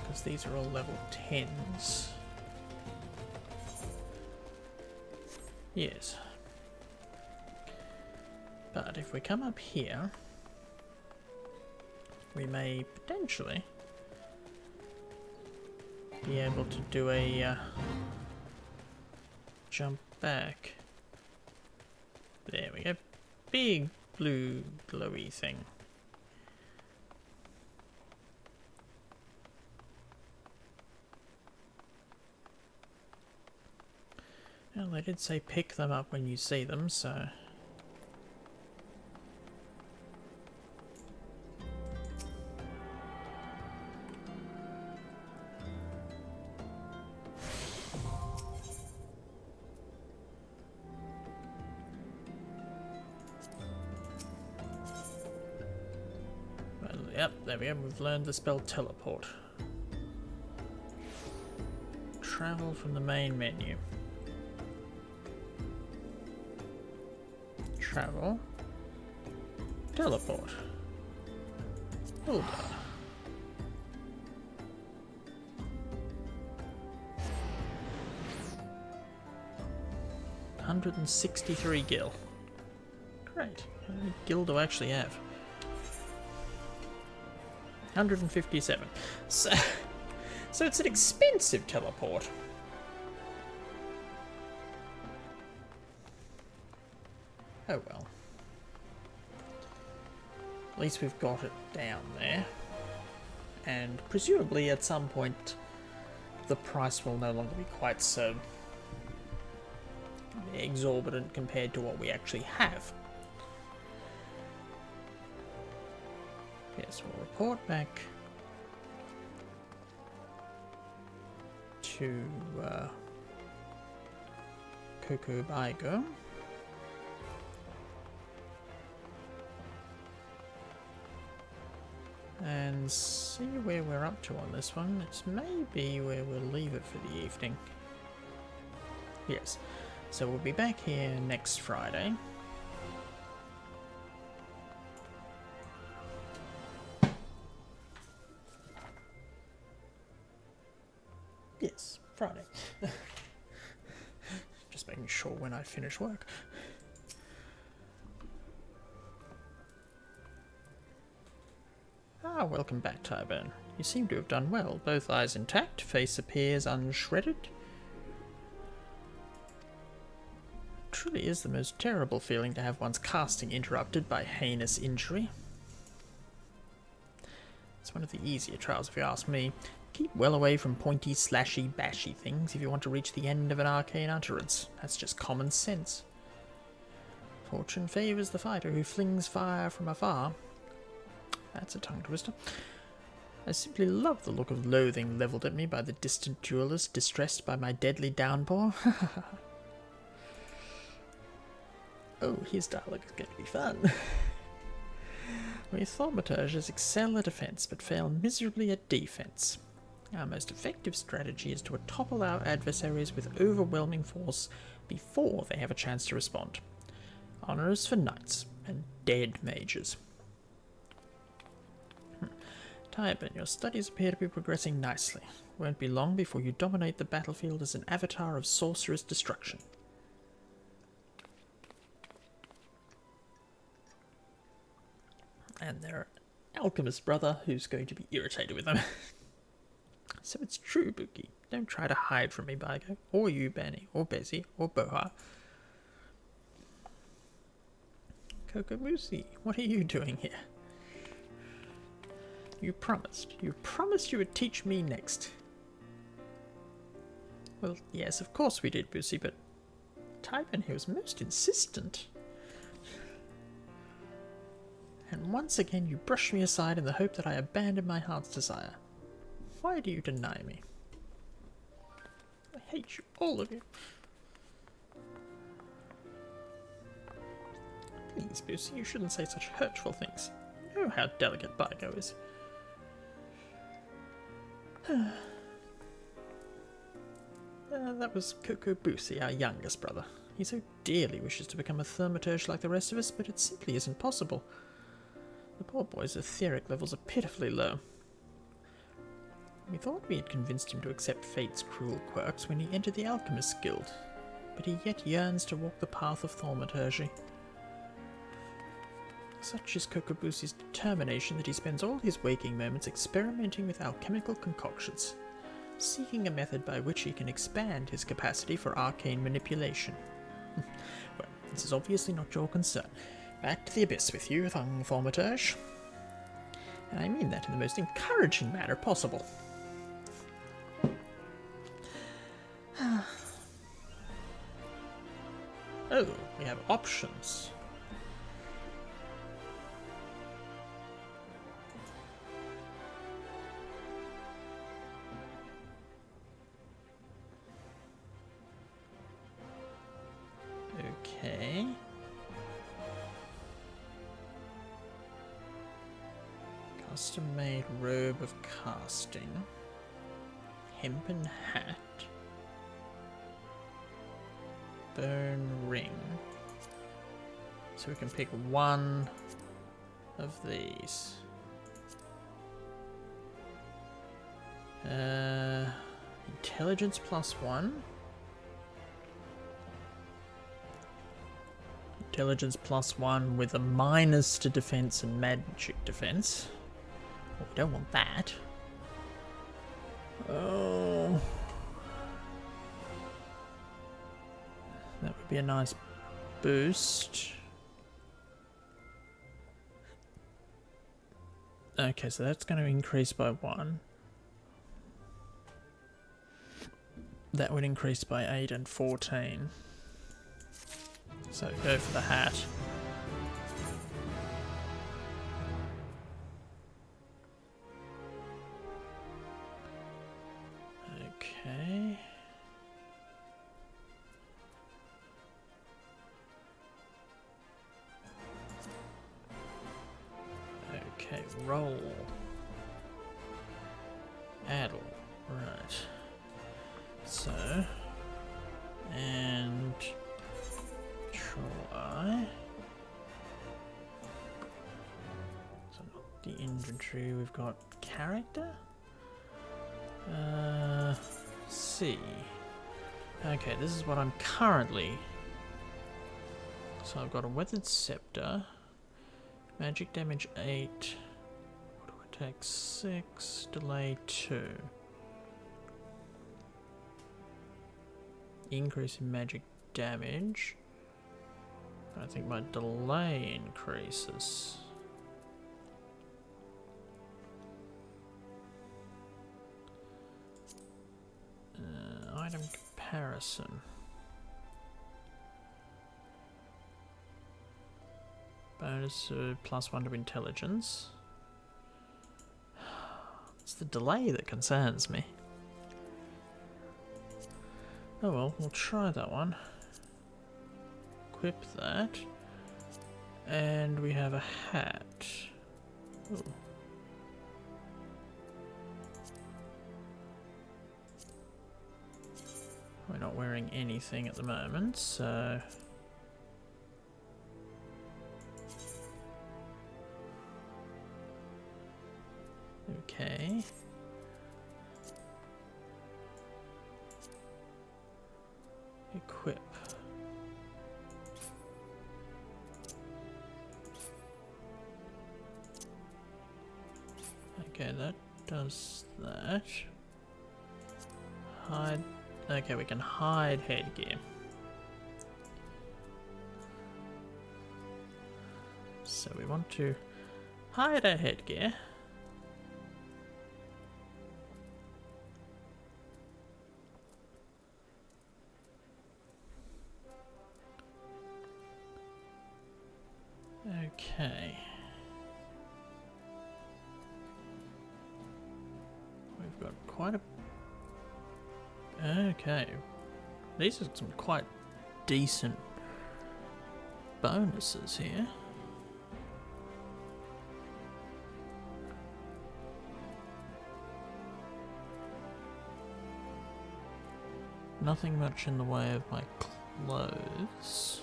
Because these are all level 10s. Yes. But if we come up here, we may potentially be able to do a jump back. There we go. Big blue glowy thing. Well, they did say pick them up when you see them, so... Well, yep, there we go, we've learned the spell teleport. Travel from the main menu. Travel, teleport, hold on. 163 gil. Great. How many gil do I actually have? 157. So it's an expensive teleport. Oh well. At least we've got it down there. And presumably at some point the price will no longer be quite so exorbitant compared to what we actually have. Yes, we'll report back to Kokubaigo. And see where we're up to on this one. It's maybe where we'll leave it for the evening. Yes, so we'll be back here next Friday. Yes, Friday. Just making sure when I finish work. Ah, welcome back, Tyburn. You seem to have done well. Both eyes intact, face appears unshredded. Truly is the most terrible feeling to have one's casting interrupted by heinous injury. It's one of the easier trials if you ask me. Keep well away from pointy, slashy, bashy things if you want to reach the end of an arcane utterance. That's just common sense. Fortune favours the fighter who flings fire from afar. That's a tongue twister. I simply love the look of loathing levelled at me by the distant duellist distressed by my deadly downpour. Oh, his dialogue is going to be fun. We Thaumaturges excel at defence but fail miserably at defence. Our most effective strategy is to topple our adversaries with overwhelming force before they have a chance to respond. Honour is for knights and dead mages. Tyburn, your studies appear to be progressing nicely. Won't be long before you dominate the battlefield as an avatar of sorcerous destruction. And their alchemist brother, who's going to be irritated with them. So it's true, Buki. Don't try to hide from me, Baigo. Or you, Benny. Or Bessie. Or Boha. Kokomusi, what are you doing here? You promised. You promised you would teach me next. Well, yes, of course we did, Busi, but Tyburn here was most insistent. And once again you brush me aside in the hope that I abandon my heart's desire. Why do you deny me? I hate you, all of you. Please, Busi, you shouldn't say such hurtful things. You know how delicate Baigo is. That was Kokobusi, our youngest brother. He so dearly wishes to become a thaumaturge like the rest of us, but it simply isn't possible. The poor boy's etheric levels are pitifully low. We thought we had convinced him to accept fate's cruel quirks when he entered the Alchemist's Guild, but he yet yearns to walk the path of thaumaturgy. Such is Kokobusi's determination that he spends all his waking moments experimenting with alchemical concoctions, seeking a method by which he can expand his capacity for arcane manipulation. Well, this is obviously not your concern. Back to the abyss with you, Thaumaturge. And I mean that in the most encouraging manner possible. Oh, we have options. Okay. Custom-made robe of casting. Hempen hat. Bone ring. So we can pick one of these. Intelligence +1. Intelligence +1 with a minus to defense and magic defense. Well, we don't want that. Oh. That would be a nice boost. Okay, so that's going to increase by 1. That would increase by 8 and 14. So go for the hat. Okay. Okay, roll. Addle. Right. So. And. Try. So not the inventory, we've got character. see. Okay, this is what I'm currently... So I've got a Weathered Scepter, magic damage 8, auto attack 6, delay 2. Increase in magic damage. I think my delay increases. Item comparison. Bonus +1 to intelligence. It's the delay that concerns me. Oh well, we'll try that one. Equip that. And we have a hat. Ooh. We're not wearing anything at the moment, so... Okay. Equip. Okay, that does that. Hide. Okay, we can hide headgear. So we want to hide our headgear. Okay. We've got quite a... Okay. These are some quite decent bonuses here. Nothing much in the way of my clothes.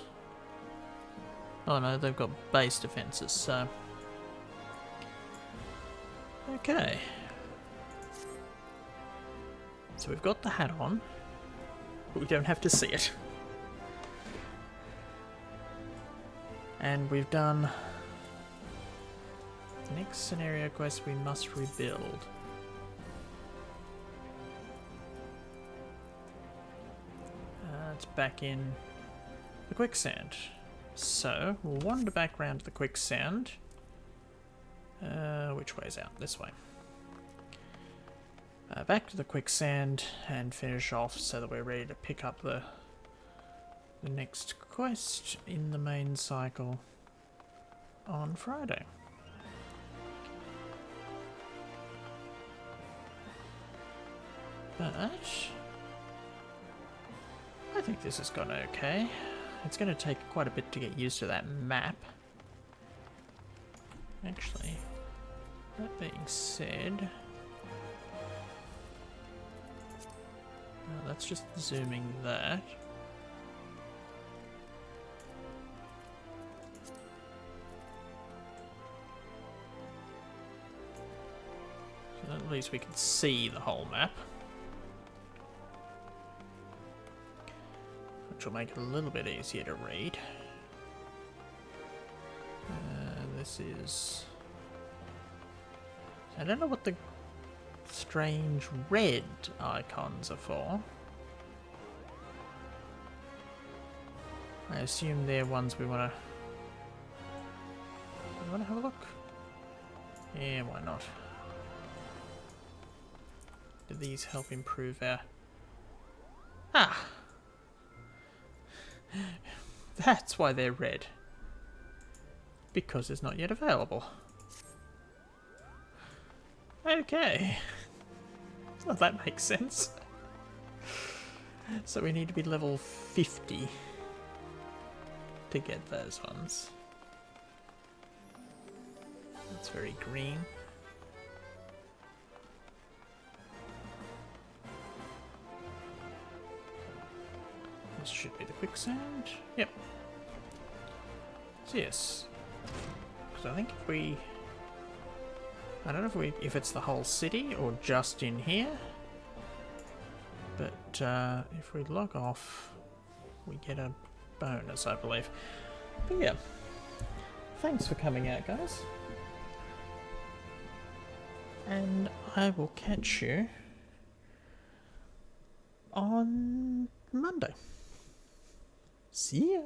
Oh no, they've got base defenses, so... Okay. So we've got the hat on, but we don't have to see it. And we've done... The next scenario quest, we must rebuild. It's back in the quicksand. So, we'll wander back round to the quicksand. Which way's out? This way. Back to the quicksand and finish off so that we're ready to pick up the next quest in the main cycle on Friday. But I think this has gone okay. It's going to take quite a bit to get used to that map. Actually, that being said... that's just zooming that. So at least we can see the whole map. Which will make it a little bit easier to read. This is... I don't know what the strange red icons are for. I assume they're ones we want to... You want to have a look? Yeah, why not? Do these help improve our... Ah! That's why they're red. Because it's not yet available. Okay. Well, that makes sense. So we need to be level 50 to get those ones. That's very green. This should be the quicksand. Yep. So yes. Because I think if we... I don't know if it's the whole city or just in here. But if we log off, we get a bonus, I believe. But yeah, thanks for coming out, guys. And I will catch you on Monday. See ya.